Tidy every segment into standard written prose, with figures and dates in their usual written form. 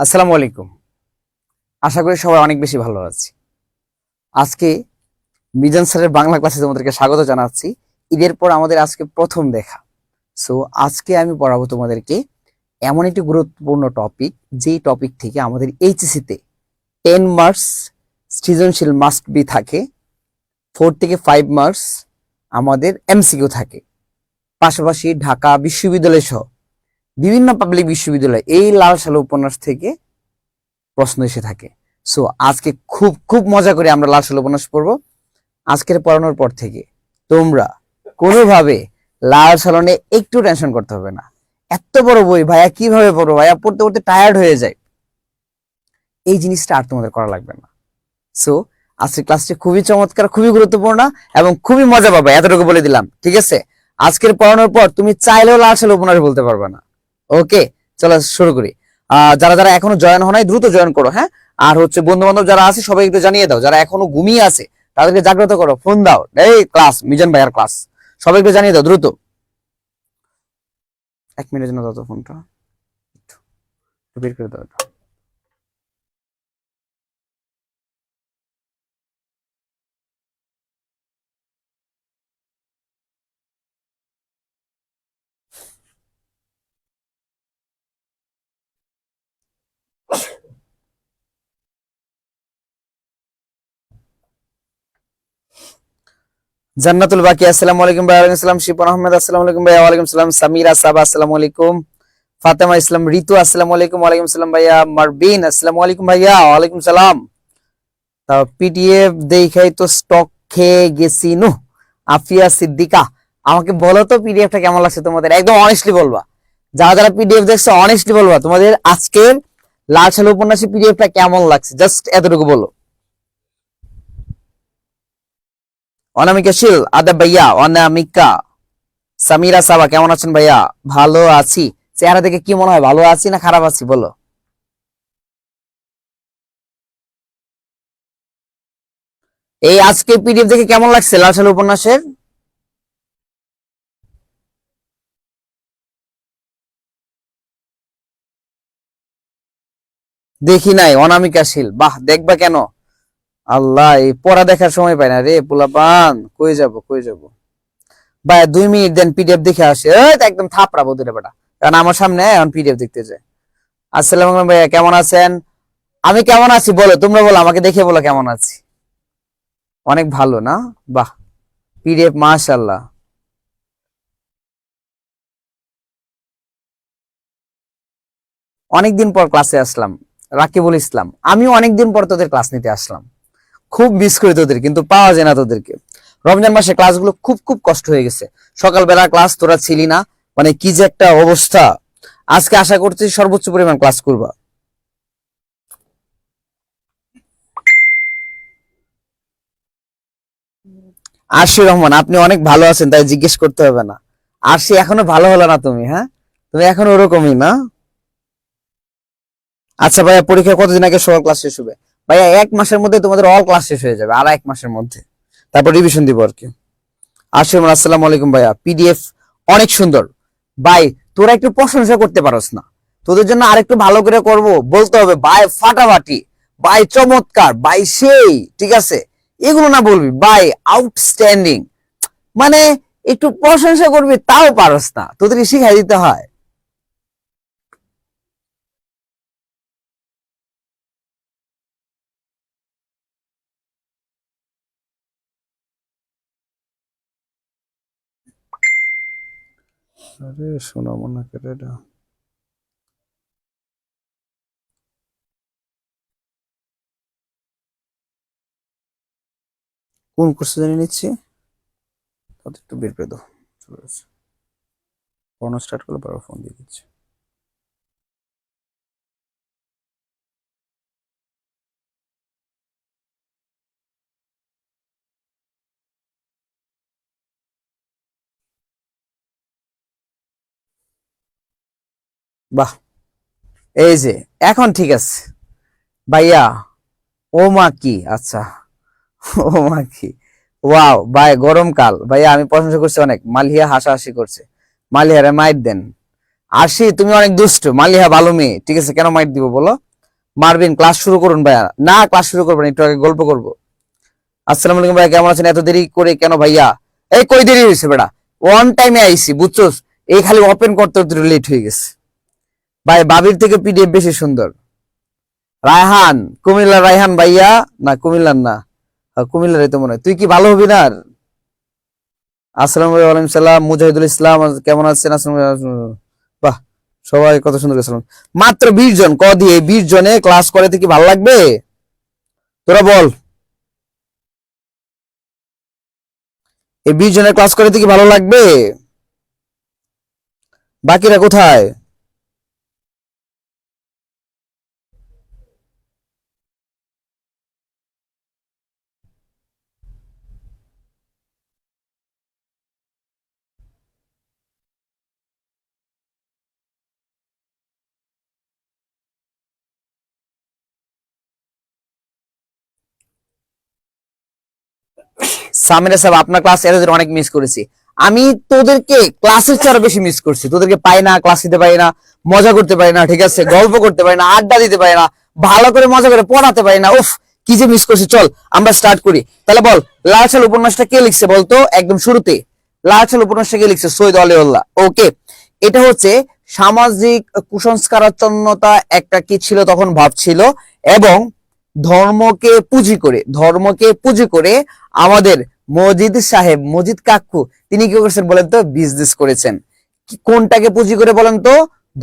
আসসালামু আলাইকুম। আশা করি সবাই অনেক বেশি ভালো আছি। আজকে মিজান স্যারের বাংলা ক্লাসে তোমাদেরকে স্বাগত জানাচ্ছি। ঈদের পর আমাদের আজকে প্রথম দেখা। সো আজকে আমি পড়াবো তোমাদেরকে এমন একটি গুরুত্বপূর্ণ টপিক, যেই টপিক থেকে আমাদের এইচএসসি তে 10 মার্কস সৃজনশীল মাস্ট বি থাকে, 4 থেকে 5 মার্কস আমাদের এমসিকিউ থাকে। পাশাপাশি ঢাকা বিশ্ববিদ্যালয় সহ বিভিন্ন পাবলিক বিশ্ববিদ্যালয় এই লাল সালু উপন্যাস থেকে প্রশ্ন এসে থাকে। সো আজকে খুব খুব মজা করে আমরা লাল সালু উপন্যাস পড়বো। আজকের পড়ানোর পর থেকে তোমরা কোনোভাবে লাল সালনে একটু টেনশন করতে হবে না। এত বড় বই ভাইয়া কিভাবে পড়বো, ভাইয়া পড়তে পড়তে টায়ার্ড হয়ে যায়, এই জিনিসটা আর তোমাদের করা লাগবে না। সো আজকের ক্লাসটি খুবই চমৎকার, খুবই গুরুত্বপূর্ণ এবং খুবই মজা পাবে, এতটুকু বলে দিলাম। ঠিক আছে, আজকের পড়ানোর পর তুমি চাইলেও লাল সালু উপন্যাস বলতে পারবে না। ওকে, চলো শুরু করি। যারা যারা এখনো জয়েন হয় নাই দ্রুত জয়েন করো, হ্যাঁ। আর হচ্ছে বন্ধু বান্ধব যারা আছে সবাই একটু জানিয়ে দাও, যারা এখনো ঘুমিয়ে আছে তাদেরকে জাগ্রত করো, ফোন দাও, এই ক্লাস মিজান ভাইয়ার ক্লাস, সবাই একটু জানিয়ে দাও দ্রুত। 1 মিনিটের জন্য দাও তো ফোনটা, একটু বের করে দাও এটা। জান্নাতুল বাকি আসসালামু আলাইকুম ভাই। ওয়ালাইকুম আসসালাম। শিপন আহমেদ আসসালামু আলাইকুম ভাইয়া। ওয়ালাইকুম সালাম। সামিরা সাবা আসসালামু আলাইকুম। ফাতেমা ইসলাম ঋতু আসসালামু আলাইকুম। ওয়ালাইকুম সালাম ভাইয়া। মারবিন আসসালামু আলাইকুম ভাইয়া। ওয়ালাইকুম সালাম। তা পিডিএফ দেখাই তো স্টক খেয়ে গেছি নু। আফিয়া সিদ্দিকা, আমাকে বলো তো পিডিএফটা কেমন লাগছে তোমাদের, একদম অনেস্টলি বলবা। যারা যারা পিডিএফ দেখছো অনেস্টলি বলবা তোমাদের আজকের লাল সালু উপন্যাসের পিডিএফটা কেমন লাগছে, জাস্ট এতটুকু বলো। অনামিকা শীল আদা ভাইয়া। অনামিকা সামিরা সাবা কেমন আছেন ভাইয়া? ভালো আছি। চেহারা দেখে কি মনে হয়, ভালো আছি না খারাপ আছি বলো। এই আজকে পিডিএফ দেখে কেমন লাগছে লাল সালু উপন্যাসের? দেখি নাই। অনামিকা শীল, বাহ, দেখবা কেন? আল্লাহ, এই পড়া দেখার সময় পাই না রে পোলাপান, কই যাব কই যাব। ভাই 2 মিনিট দেন, পিডিএফ দেখে আসে। একদম থাপড়াবো দুটা বেটা, কারণ আমার সামনে এখন পিডিএফ দেখতে যায়। আসসালামু আলাইকুম ভাইয়া, কেমন আছেন? আমি কেমন আছি বলো, তোমরা বলো, আমাকে দেখে বলো কেমন আছি। অনেক ভালো না? বাহ, পিডিএফ মাশাআল্লাহ। অনেকদিন পর ক্লাসে আসলাম। রাকিবুল ইসলাম, আমিও অনেকদিন পর তোদের ক্লাস নিতে আসলাম। খুব মিস করি তোদের, কিন্তু পাওয়া যায় না তোদেরকে। রমজান মাসে ক্লাসগুলো খুব খুব কষ্ট হয়ে গেছে। সকালবেলা ক্লাস তোরা ছিলি না, মানে কি যে একটা অবস্থা। আজকে আশা করছি সর্বোচ্চ পরিমাণ ক্লাস করবা। আরশি রহমান, আপনি অনেক ভালো আছেন, তাই জিজ্ঞেস করতে হবে না। আরশি, এখনো ভালো হলো না তুমি? হ্যাঁ, তুমি এখনো ওরকমই না। আচ্ছা ভাইয়া, পরীক্ষা কতদিন আগে সবার ক্লাস শেষ হবে? ভাইয়া 1 মাসের মধ্যে তোমাদের অল ক্লাস শেষ হয়ে যাবে, আর 1 মাসের মধ্যে তারপর রিভিশন দিব আর কি। আশিম আসসালামু আলাইকুম ভাইয়া। পিডিএফ অনেক সুন্দর ভাই, তোরা একটু প্রশংসা করতে পারস না? তোদের জন্য আরেকটু ভালো করে করব, বলতে হবে ভাই ফাটাফাটি, ভাই চমৎকার, ভাই সেই, ঠিক আছে, এগুলো না বলবি ভাই আউটস্ট্যান্ডিং, মানে একটু প্রশংসা করবি তাও পারস না, তোদের শিখাই দিতে হয়। আরে শোনা মনে করে এটা কোন কোর্সে জানি নিচ্ছি, তাদের একটু বের করে দাও। চলে গেছে। পড়ানো স্টার্ট করলে পরে ফোন দিয়ে দিচ্ছি। বাহ, এই যে এখন ঠিক আছে ভাইয়া। ও মা কি, আচ্ছা, ও মা কি, ওয়াও ভাই, গরমকাল ভাইয়া, আমি প্রশংসা করছি অনেক। মালিহা হাসাহাসি করছে, মালিহারে মাইট দেন। আরশি, তুমি অনেক দুষ্ট, মালিহা ভালো মেয়ে, ঠিক আছে, কেন মাইট দিব বলো? মারবেন, ক্লাস শুরু করুন ভাইয়া। না, ক্লাস শুরু করবেন, একটু আগে গল্প করবো। আসসালামু আলাইকুম ভাইয়া, কেমন আছেন? এত দেরি করে কেন ভাইয়া? এই কই দেরি হয়েছে বেটা, ওয়ান টাইমে আইছি বুঝছোস, এই খালি ওপেন করতে লেট হয়ে গেছে ভাই। বাবির থেকে পিডিএফ বেশি সুন্দর। রায়হান, কুমিল্লার রায়হান ভাইয়া? না কুমিল্লার না, কুমিল্লার তো মনে হয়। তুই কি ভালো হবি না? আসসালামু আলাইকুম সালাম, মুজাহিদুল ইসলাম কেমন আছেন? বাহ, সবাই কত সুন্দর গেছিলাম। মাত্র 20 জন, ক দিয়ে 20 জনে ক্লাস করে কি ভালো লাগবে? তোরা বল, এই 20 জনের ক্লাস করে কি ভালো লাগবে? বাকিরা কোথায়? সামিরা সাহেব, আপনার ক্লাস এতদিন অনেক মিস করেছি। আমি তোদেরকে ক্লাসের চেয়ে বেশি মিস করছি। তোদেরকে পাই না, ক্লাস দিতে পারি না, মজা করতে পারি না, ঠিক আছে, গল্প করতে পারি না, আড্ডা দিতে পারি না, ভালো করে মজা করে পড়াতে পারি না। উফ, কি যে মিস করছি। চল আমরা স্টার্ট করি। তাহলে বল, লাল সাল উপন্যাসটা কে লিখছে বলতো? একদম শুরুতে লাল সাল উপন্যাসটা কে লিখছে? সৈয়দ আলিউল্লাহ। ওকে, এটা হচ্ছে সামাজিক কুসংস্কারাচ্ছন্নতা একটা কি ছিল তখন ভাব ছিল, এবং ধর্মকে পুঁজি করে আমাদের মজিদ সাহেব, মজিদ কাকু, তিনি কি করেছেন বলেন তো? বিজনেস করেছেন। কোনটাকে পুঁজি করে বলেন তো?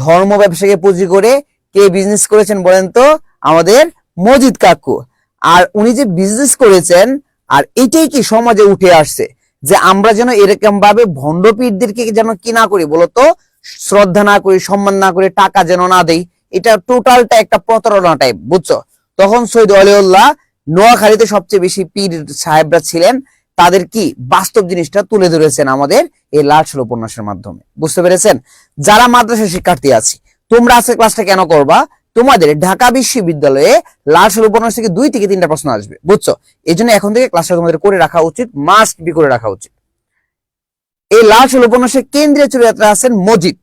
ধর্ম ব্যবসাকে পুঁজি করে কে বিজনেস করেছেন বলেন তো? আমাদের মজিদ কাকু। আর উনি যে বিজনেস করেছেন, আর এটাই কি সমাজে উঠে আসছে যে আমরা যেন এরকম ভাবে ভণ্ডপীরদেরকে যেন কি না করি বলতো, শ্রদ্ধা না করি, সম্মান না করি, টাকা যেন না দেই। এটা টোটালটা একটা প্রতারণা টাইপ, বুঝছো? তখন সৈয়দ ওয়ালিউল্লাহ নোয়াখালীতে সবচেয়ে বেশি পীর সাহেবরা ছিলেন, তাদের কি বাস্তব জিনিসটা তুলে ধরেছেন আমাদের এই লালসাল উপন্যাসের মাধ্যমে। বুঝতে পেরেছেন? যারা মাদ্রাসা শিক্ষার্থী আছি, তোমরা আজকে ক্লাসটা কেন করবা? তোমাদের ঢাকা বিশ্ববিদ্যালয়ে লালসাল উপন্যাস থেকে 2 থেকে 3টা প্রশ্ন আসবে, বুঝছো? এই জন্য এখন থেকে ক্লাসটা তোমাদের করে রাখা উচিত, মাস্ট বি করে রাখা উচিত। এই লালসাল উপন্যাসের কেন্দ্রীয় চরিত্রে আছেন মজিদ।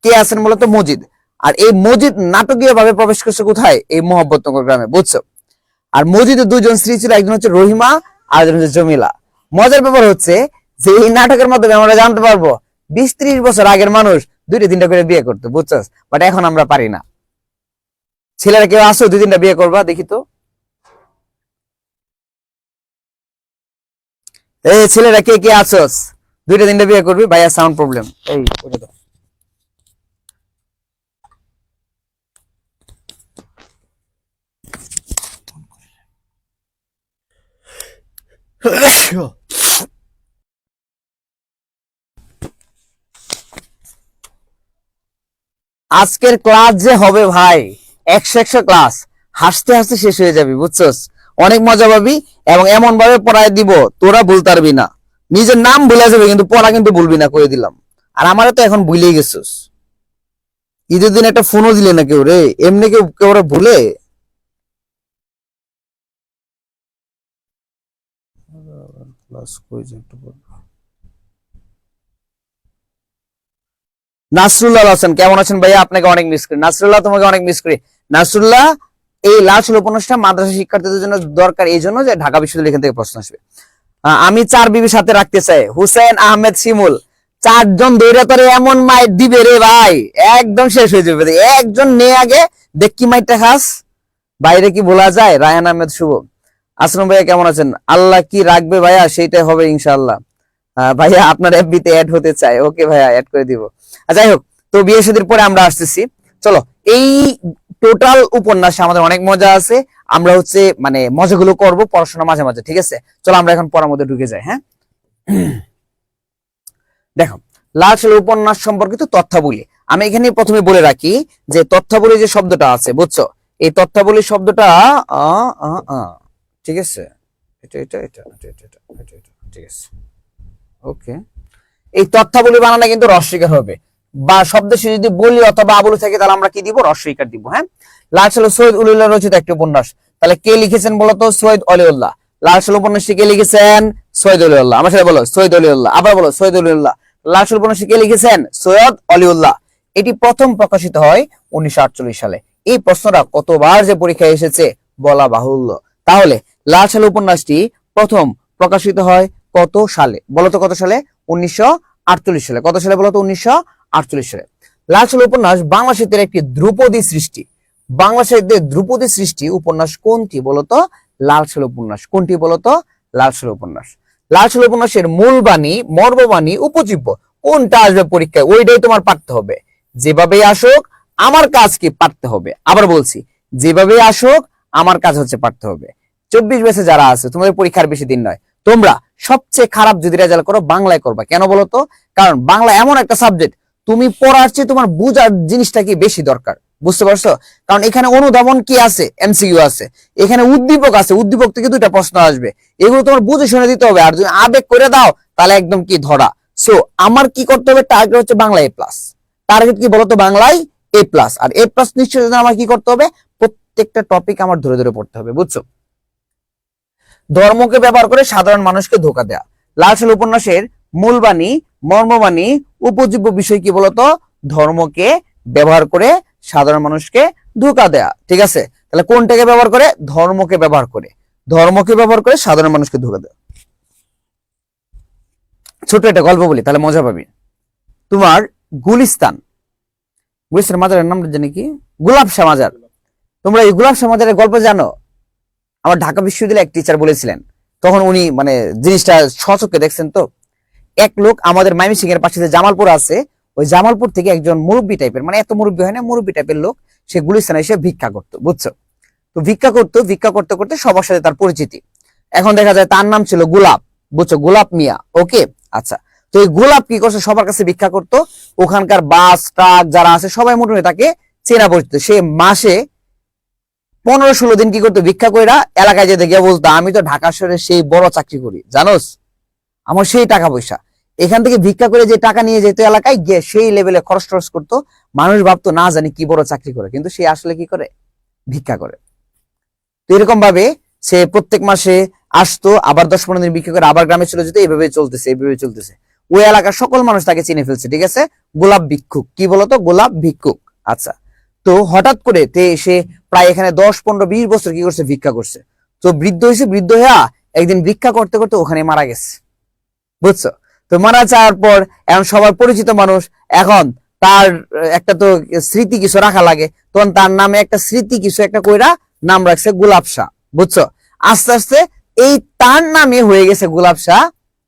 কে আছেন বলতো? মজিদ। আর এই মজিদ নাটকীয় ভাবে প্রবেশ করছে কোথায়? এই মোহাম্মদনগর গ্রামে, বুঝছো? আর মজিদের 2জন স্ত্রী ছিল, একজন হচ্ছে রহিমা আর একজন হচ্ছে জমিলা। মজার ব্যাপার হচ্ছে যে এই নাটকের মাধ্যমে আমরা জানতে পারবো 20-30 বছর আগের মানুষ 2-3টা করে বিয়ে করতো, বুঝছস? বাট এখন আমরা পারি না। ছেলেরা কেউ আসো 2-3টা বিয়ে করবা দেখি তো? এই ছেলেরা কে কে আসোস 2-3টা বিয়ে করবি? ভাইয়া সাউন্ড প্রবলেম, এই ওটা দাও। আজকের ক্লাস যে হবে ভাই, 100 ক্লাস, হাসতে হাসতে শেষ হয়ে যাবি, বুঝছস? অনেক মজা পাবি, এবং এমন ভাবে পড়ায় দিব তোরা ভুলতে পারবি না। নিজের নাম ভুলে যাবে কিন্তু পড়া কিন্তু ভুলবি না, করে দিলাম। আর আমারে তো এখন ভুলেই গেছিস। ঈদের দিন একটা ফোনও দিলে না কেউ রে, এমনি কেউ কেউ ওরা ভুলে? ক্লাস কই যে একটু পড়বো। নাসরুল্লাহ হাসান, কেমন আছেন ভাইয়া? আপনাকে অনেক মিস করি নাসরুল্লাহ, তোমাকে অনেক মিস করি নাসরুল্লাহ। এই লালসাল উপন্যাসটা মাদ্রাসা শিক্ষার্থীদের জন্য দরকার, এই জন্য যে ঢাকা বিশ্ববিদ্যালয় এখান থেকে প্রশ্ন আসবে। আমি 4 বিবির সাথে রাখতে চাই। হুসেন আহমেদ শিমুল, 4জন দৈরা তরে এমন মাইট দিবে রে ভাই, একদম শেষ হয়ে যাবে। একজন নে আগে, দেখ কি মাইটটা খাস। বাইরে কি বলা যায়? রায়হান আহমেদ শুভ, আসলাম ভাইয়া কেমন আছেন? আল্লাহ কি রাখবে ভাইয়া, সেইটাই হবে ইনশাআল্লাহ। ভাইয়া আপনার এফবি তে অ্যাড হতে চাই। ওকে ভাইয়া, অ্যাড করে দিব। যাই হোক, তো বিয়ে শাদীর পরে আমরা আসতেছি। চলো, এই টোটাল উপন্যাসে আমাদের অনেক মজা আছে। আমরা হচ্ছে মানে মজাগুলো করব পড়াশোনা মাঝে মাঝে, ঠিক আছে? চলো আমরা এখন পড়ার মধ্যে ঢুকে যাই। হ্যাঁ, দেখো, লালসাল উপন্যাস সম্পর্কিত তথ্যাবলী আমি এখানে প্রথমে বলে রাখি যে তথ্যাবলী যে শব্দটা আছে, বুঝছো? এই তথ্যাবলী শব্দটা আ আ আ ঠিক আছে, এটা এটা এটা এটা এটা এটা এটা এটা, ঠিক আছে, ওকে। এই তথ্যাবলী বানানো কিন্তু রস্বইকার হবে, বা শব্দ শেষে যদি বলি অথবা আবুল থাকে তাহলে আমরা কি দিব? রস্বইকার দিব। হ্যাঁ, লালসাল সৈয়দ উলিউল্লাহ রচিত একটি উপন্যাস। তাহলে কে লিখেছেন বলতো? সৈয়দ অলিউল্লাহ। লালসাল উপন্যাসটি কে লিখেছেন? সৈয়দ অলিউল্লাহ। আমার সাথে বলো, সৈয়দ অলিউল্লাহ। আবার বলো, সৈয়দ অলিউল্লাহ। লালসাল উপন্যাসটি কে লিখেছেন? সৈয়দ অলিউল্লাহ। এটি প্রথম প্রকাশিত হয় 1948 সালে। এই প্রশ্নটা কতবার যে পরীক্ষায় এসেছে বলা বাহুল্য। তাহলে লাল সাল উপন্যাসটি প্রথম প্রকাশিত হয় কত সালে বলতো? কত সালে? 1948 সালে। কত সালে বলতো? 1948 সালে। লাল সাল উপন্যাস বাংলা সাহিত্যের একটি ধ্রুপদী সৃষ্টি। বাংলা সাহিত্যের ধ্রুপদী সৃষ্টি উপন্যাস কোনটি বলতো? লাল সাল উপন্যাস। কোনটি বলতো? লাল সাল উপন্যাস। লাল সাল উপন্যাসের মূল বাণী, মর্মবাণী, উপজীব্য কোনটা আসবে পরীক্ষায় ওইটাই তোমার পারতে হবে। যেভাবেই আসুক আমার কাজ কি পারতে হবে। আবার বলছি, যেভাবেই আসুক আমার কাজ হচ্ছে পারতে হবে। 24 ব্যাচে যারা আছে তোমাদের পরীক্ষার বেশি দিন নয়, তোমরা সবচেয়ে খারাপ যদি রেজাল্ট করো বাংলায় করবা। কেন বলতো? কারণ বাংলা এমন একটা সাবজেক্ট তুমি পড়ার চেয়ে তোমার বুঝার জিনিসটা কি বেশি দরকার। বুঝতে পারছো? কারণ এখানে অনুধাবন কি আছে, এমসিকিউ আছে, এখানে উদ্দীপক আছে, উদ্দীপক থেকে দুইটা প্রশ্ন আসবে, এগুলো তোমার বুঝে শুনে দিতে হবে। আর যদি আবেগ করে দাও তাহলে একদম কি ধরা। সো আমার কি করতে হবে? টার্গেট হচ্ছে বাংলা এ প্লাস। টার্গেট কি বলতো? বাংলায় এ প্লাস। আর এ প্লাস নিশ্চয় আমার কি করতে হবে? প্রত্যেকটা টপিক আমার ধরে ধরে পড়তে হবে। বুঝছো? ধর্মকে ব্যবহার করে সাধারণ মানুষকে ধোঁকা দেয়া। লাল সাল উপন্যাসের মূল বাণী, মর্মবাণী, উপজীব্য বিষয় কি বলতো? ধর্মকে ব্যবহার করে সাধারণ মানুষকে ধোঁকা দেয়া। ঠিক আছে, তাহলে কোনটাকে ব্যবহার করে? ধর্মকে ব্যবহার করে। ধর্মকে ব্যবহার করে সাধারণ মানুষকে ধোঁকা দেয়া। ছোট একটা গল্প বলি তাহলে মজা পাবি। তোমার গুলিস্তান, গুলিস্তান মাজারের নামটা জানি কি? গোলাপ শাহ মাজার। তোমরা এই গোলাপ শাহ মাজারের গল্প জানো? আমার ঢাকা বিশ্ববিদ্যালয়ে এক টিচার বলেছিলেন, তখন উনি মানে জিনিসটা সচক্ষে দেখছেন। তো এক লোক আমাদের ময়মনসিংহ এর পাশে যে জামালপুর আছে, ওই জামালপুর থেকে একজন মুরব্বী টাইপের, মানে এত মুরব্বী হয় না, মুরব্বী টাইপের লোক, সে গুলিস্তানে এসে ভিক্ষা করতো। বুঝছো? তো ভিক্ষা করতে করতে সবার সাথে তার পরিচিতি। এখন দেখা যায় তার নাম ছিল গোলাপ। বুঝছো? গোলাপ মিয়া। ওকে, আচ্ছা। তো এই গোলাপ কি করছে? সবার কাছে ভিক্ষা করতো। ওখানকার বাস ট্রাক যারা আছে সবাই মোটামুটি তাকে চেনা পরিচিত। সে মাসে 15-16 দিন কি করতো? ভিক্ষা কইরা এলাকায় যেতে গিয়ে বলতো, আমি তো ঢাকা শহরে সেই বড় চাকরি করি, জানোস, আমার সেই টাকা পয়সা। এখান থেকে ভিক্ষা করে যে টাকা নিয়ে যেত এলাকায় গিয়ে সেই লেভেলে খরচ টরচ করতো। মানুষ ভাবতো না জানি কি বড় চাকরি করে, কিন্তু সে আসলে কি করে? ভিক্ষা করে। তো এরকম ভাবে সে প্রত্যেক মাসে আসতো, আবার 10-15 দিন ভিক্ষা করে আবার গ্রামে চলে যেত। এইভাবে চলতেছে, এইভাবে চলতেছে। ওই এলাকার সকল মানুষ তাকে চিনে ফেলছে। ঠিক আছে, গোলাপ ভিক্ষুক। কি বলতো? গোলাপ ভিক্ষুক। আচ্ছা। তো হঠাৎ করে সে প্রায় এখানে 10-15-20 বছর কি করছে? ভিক্ষা করছে। তো বৃদ্ধ হয়েছে, বৃদ্ধ হয়ে একদিন ভিক্ষা করতে করতে ওখানে মারা গেছে। বুঝছো? তো মারা যাওয়ার পর এখন সবার পরিচিত মানুষ, এখন তার একটা তো স্মৃতি কিছু রাখা লাগে, তখন তার নামে একটা স্মৃতি কিছু একটা কইরা নাম রাখছে গোলাপ শাহ। বুঝছো? আস্তে আস্তে এই তার নামে হয়ে গেছে গোলাপ শাহ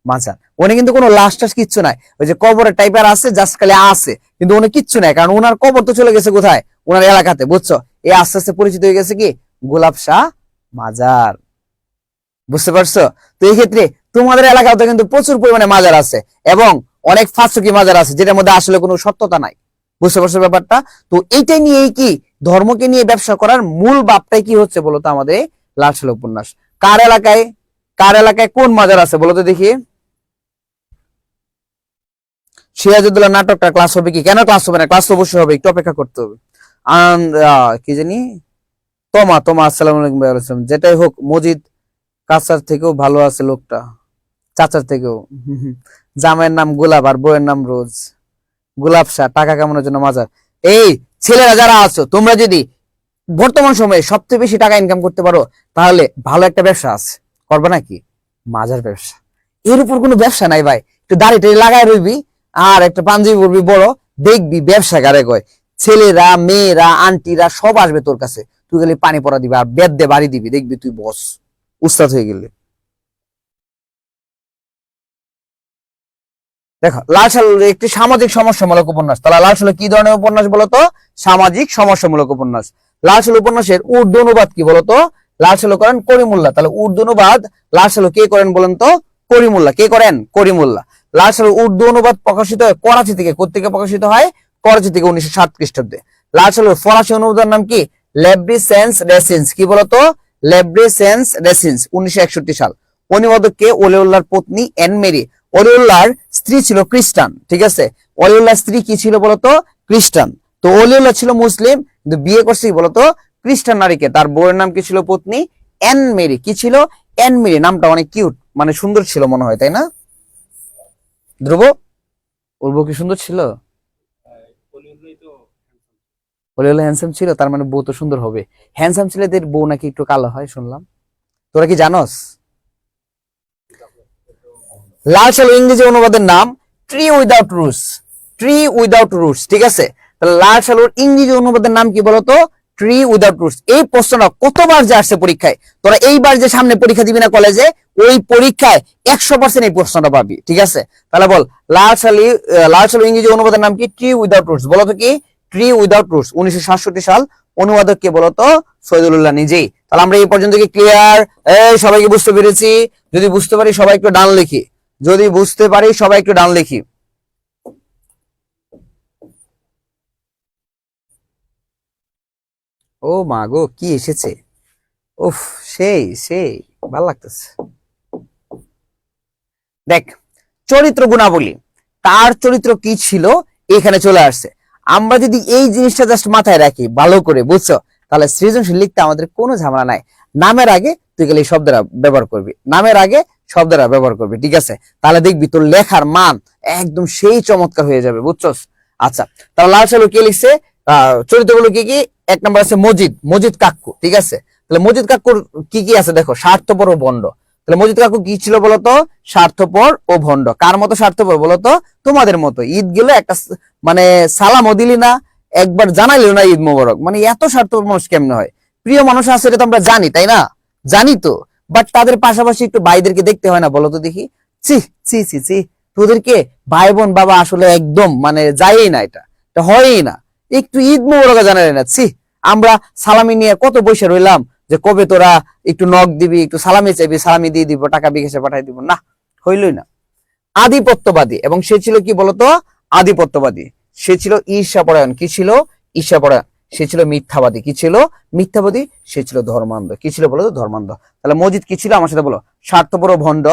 মাজার। উনি কিন্তু কোনো লাশ টাশ কিচ্ছু নাই, ওই যে কবরের টাইপের আছে, জাস্ট খালি আছে, কিন্তু উনি কিচ্ছু নাই, কারণ ওনার কবর তো চলে গেছে কোথায়? ওনার এলাকাতে। বুঝছো? এই আস্তে আস্তে পরিচিত হয়ে গেছে কি? গোলাপ শাহ মাজার। বুঝতে পারছো? তো এই ক্ষেত্রে তোমাদের এলাকাতে কিন্তু প্রচুর পরিমাণে মাজার আছে এবং অনেক ফাঁসুকি মাজার আছে, যেটার মধ্যে আসলে কোনো সত্যতা নাই। বুঝতে পারছো ব্যাপারটা? তো এইটাই নিয়েই কি ধর্মকে নিয়ে ব্যবসা করার মূল ভাবটাই কি হচ্ছে বলতো? আমাদের লাল সাল উপন্যাস। কার এলাকায় কোন মাজার আছে বলতো দেখি? সিরাজউদ্দৌলা নাটকটা ক্লাস হবে কি? কেন ক্লাস হবে না? ক্লাস অবশ্যই হবে, একটু অপেক্ষা করতে হবে। কি জানি, আসসালামু আলাইকুম ভাই। ওয়ালাইকুম। যেটাই হোক, মজিদ কাচার থেকেও ভালো আছে লোকটা, চাচার থেকেও। জামাইয়ের নাম গোলাপ আর বউয়ের নাম রোজ। গোলাপ শাহ টাকা কামানোর জন্য মাজার। এই ছেলেরা যারা আছো, তোমরা যদি বর্তমান সময়ে সবচেয়ে বেশি টাকা ইনকাম করতে পারো তাহলে ভালো একটা ব্যবসা আছে, করবে নাকি? মাজার ব্যবসা। এর উপর কোনো ব্যবসা নাই ভাই। একটু দাড়ি টাড়ি লাগাই রইবি আর একটা পাঞ্জাবি পরবি বড়, দেখবি ব্যবসা কারে কয়। ছেলেরা, মেয়েরা, আন্টিরা সব আসবে তোর কাছে, তুই খালি পানি পড়া দিবি আর বেদ দে বাড়ি দিবি, দেখবি তুই বস, উস্তাদ হয়ে গেলে। দেখো, লাল সাল একটি সামাজিক সমস্যামূলক উপন্যাস। তাহলে লাল সাল কি ধরনের উপন্যাস বলতো? সামাজিক সমস্যামূলক উপন্যাস। লাল সাল উপন্যাসের উর্দু অনুবাদ কি বলতো? লাল সাল করেন করিমুল্লাহ। তাহলে উর্দু অনুবাদ লাল সাল কে করেন বলেন তো? করিমুল্লাহ। কে করেন? করিমুল্লাহ। লাল সাল উর্দু অনুবাদ প্রকাশিত হয় করাচি থেকে। কোথেকে প্রকাশিত হয়? করাচি থেকে, 1907 খ্রিস্টাব্দে। লাল সালের ফরাসি অনুবাদের নাম কি? লেব্রিসেন্স রেসিন্স। কি বলতো? লেব্রিসেন্স রেসিন্স, 1961 সাল। অনুবাদক কে? ওলিউল্লাহর পত্নী এন মেরি। অলিউল্লাহর স্ত্রী ছিল খ্রিস্টান। ঠিক আছে, অলিউল্লাহর স্ত্রী কি ছিল বলতো? খ্রিস্টান। তো অলিউল্লাহ ছিল মুসলিম, কিন্তু বিয়ে করছে কি বলতো? খ্রিস্টান নারীকে। তার বউয়ের নাম কি ছিল? পত্নী এন মেরি। কি ছিল? Anne Marie. নামটা অনেক কিউট, মানে সুন্দর ছিল মনে হয়, তাই না ধ্রুব? ওর বউ কি সুন্দর ছিল? অলি হলো হ্যান্ডসাম ছিল, তার মানে বউ তো সুন্দর হবে। হ্যান্ডসাম ছেলেদের বউ নাকি একটু কালো হয় শুনলাম, তোরা কি জানোস? লাল সালু ইংরেজি অনুবাদের নাম tree without roots, tree without roots, ঠিক আছে? তাহলে লাল সালুর ইংরেজি অনুবাদের নাম কি বলতো? Tree without roots. এই প্রশ্নটা কতবার যে আসছে পরীক্ষায়, তোরা এইবার যে সামনে পরীক্ষা দিবি না কলেজে, ওই পরীক্ষায় 100% এই প্রশ্নটা পাবি, ঠিক আছে? তাহলে বল, লাল সালু ইংরেজি অনুবাদের নাম কি? Tree without roots. বলতো কি? Tree without roots. 1967 সাল। অনুবাদক কে বলতো? সৈয়দুল্লাহ নিজেই। তাহলে আমরা এই পর্যন্ত কি ক্লিয়ার? এই সবাইকে বুঝতে পেরেছি? যদি বুঝতে পারি সবাই একটু ডান লিখি, যদি বুঝতে পারি সবাই একটু ডান লিখি। ও মা গো, কি এসেছে! উফ, সেই সেই ভালো লাগতেছে। দেখ, চরিত্র গুণাবলী, তার চরিত্র কি ছিল এখানে চলে আসছে। আমরা যদি এই জিনিসটা জাস্ট মাথায় রাখি ভালো করে, বুঝছো, তাহলে সৃজনশীল লিখতে আমাদের কোনো ঝামেলা নাই। নামের আগে তুই গেলে এই শব্দটা ব্যবহার করবি, নামের আগে শব্দটা ব্যবহার করবি, ঠিক আছে? তাহলে দেখবি তোর লেখার মান একদম সেই চমৎকার হয়ে যাবে, বুঝছস? আচ্ছা, তাহলে লাল সালু কে লিখছে? চরিত্রগুলো কি কি? এক নম্বর আছে মজিদ, মজিদ কাক্কু, ঠিক আছে? তাহলে মজিদ কাক্কুর কি কি আছে দেখো, স্বার্থপর ও ভণ্ড। তাহলে মজিদ কাকু কি ছিল বলতো? স্বার্থপর ও ভণ্ড। কার মতো স্বার্থপর বলতো? তোমাদের মতো। ঈদ গেলে একটা মানে সালামও দিলি না, একবার জানাইলো না ঈদ মোবারক, মানে এত স্বার্থপর মানুষ কেমনে হয়? প্রিয় মানুষ আছে এটা তো আমরা জানি, তাই না? জানি তো, বাট তাদের পাশাপাশি একটু ভাইদেরকে দেখতে হয় না, বলো তো দেখি? চি চি চি চি, তোদেরকে ভাই বোন বাবা আসলে একদম মানে যায়ই না, এটা হয়ই না। একটু ঈদ মোবারক জানাই না, ছি। আমরা সালামি নিয়ে কত বসে রইলাম যে কবে তোরা একটু নখ দিবি, একটু সালামি চাইবি, সালামি দিয়ে দিব, টাকা বিকাশে পাঠাই দিব, না, হইলই না। আধিপত্যবাদী, এবং সে ছিল কি বলতো? আধিপত্যবাদী। সে ছিল ঈর্ষাপরায়ণ। কি ছিল? ঈর্ষাপরায়ণ। সে ছিল মিথ্যাবাদী। কি ছিল? মিথ্যাবাদী। সে ছিল ধর্মান্ধ। কি ছিল বলতো? ধর্মান্ধ। তাহলে মজিদ কি ছিল আমার সাথে বলো? স্বার্থপর ও ভণ্ড,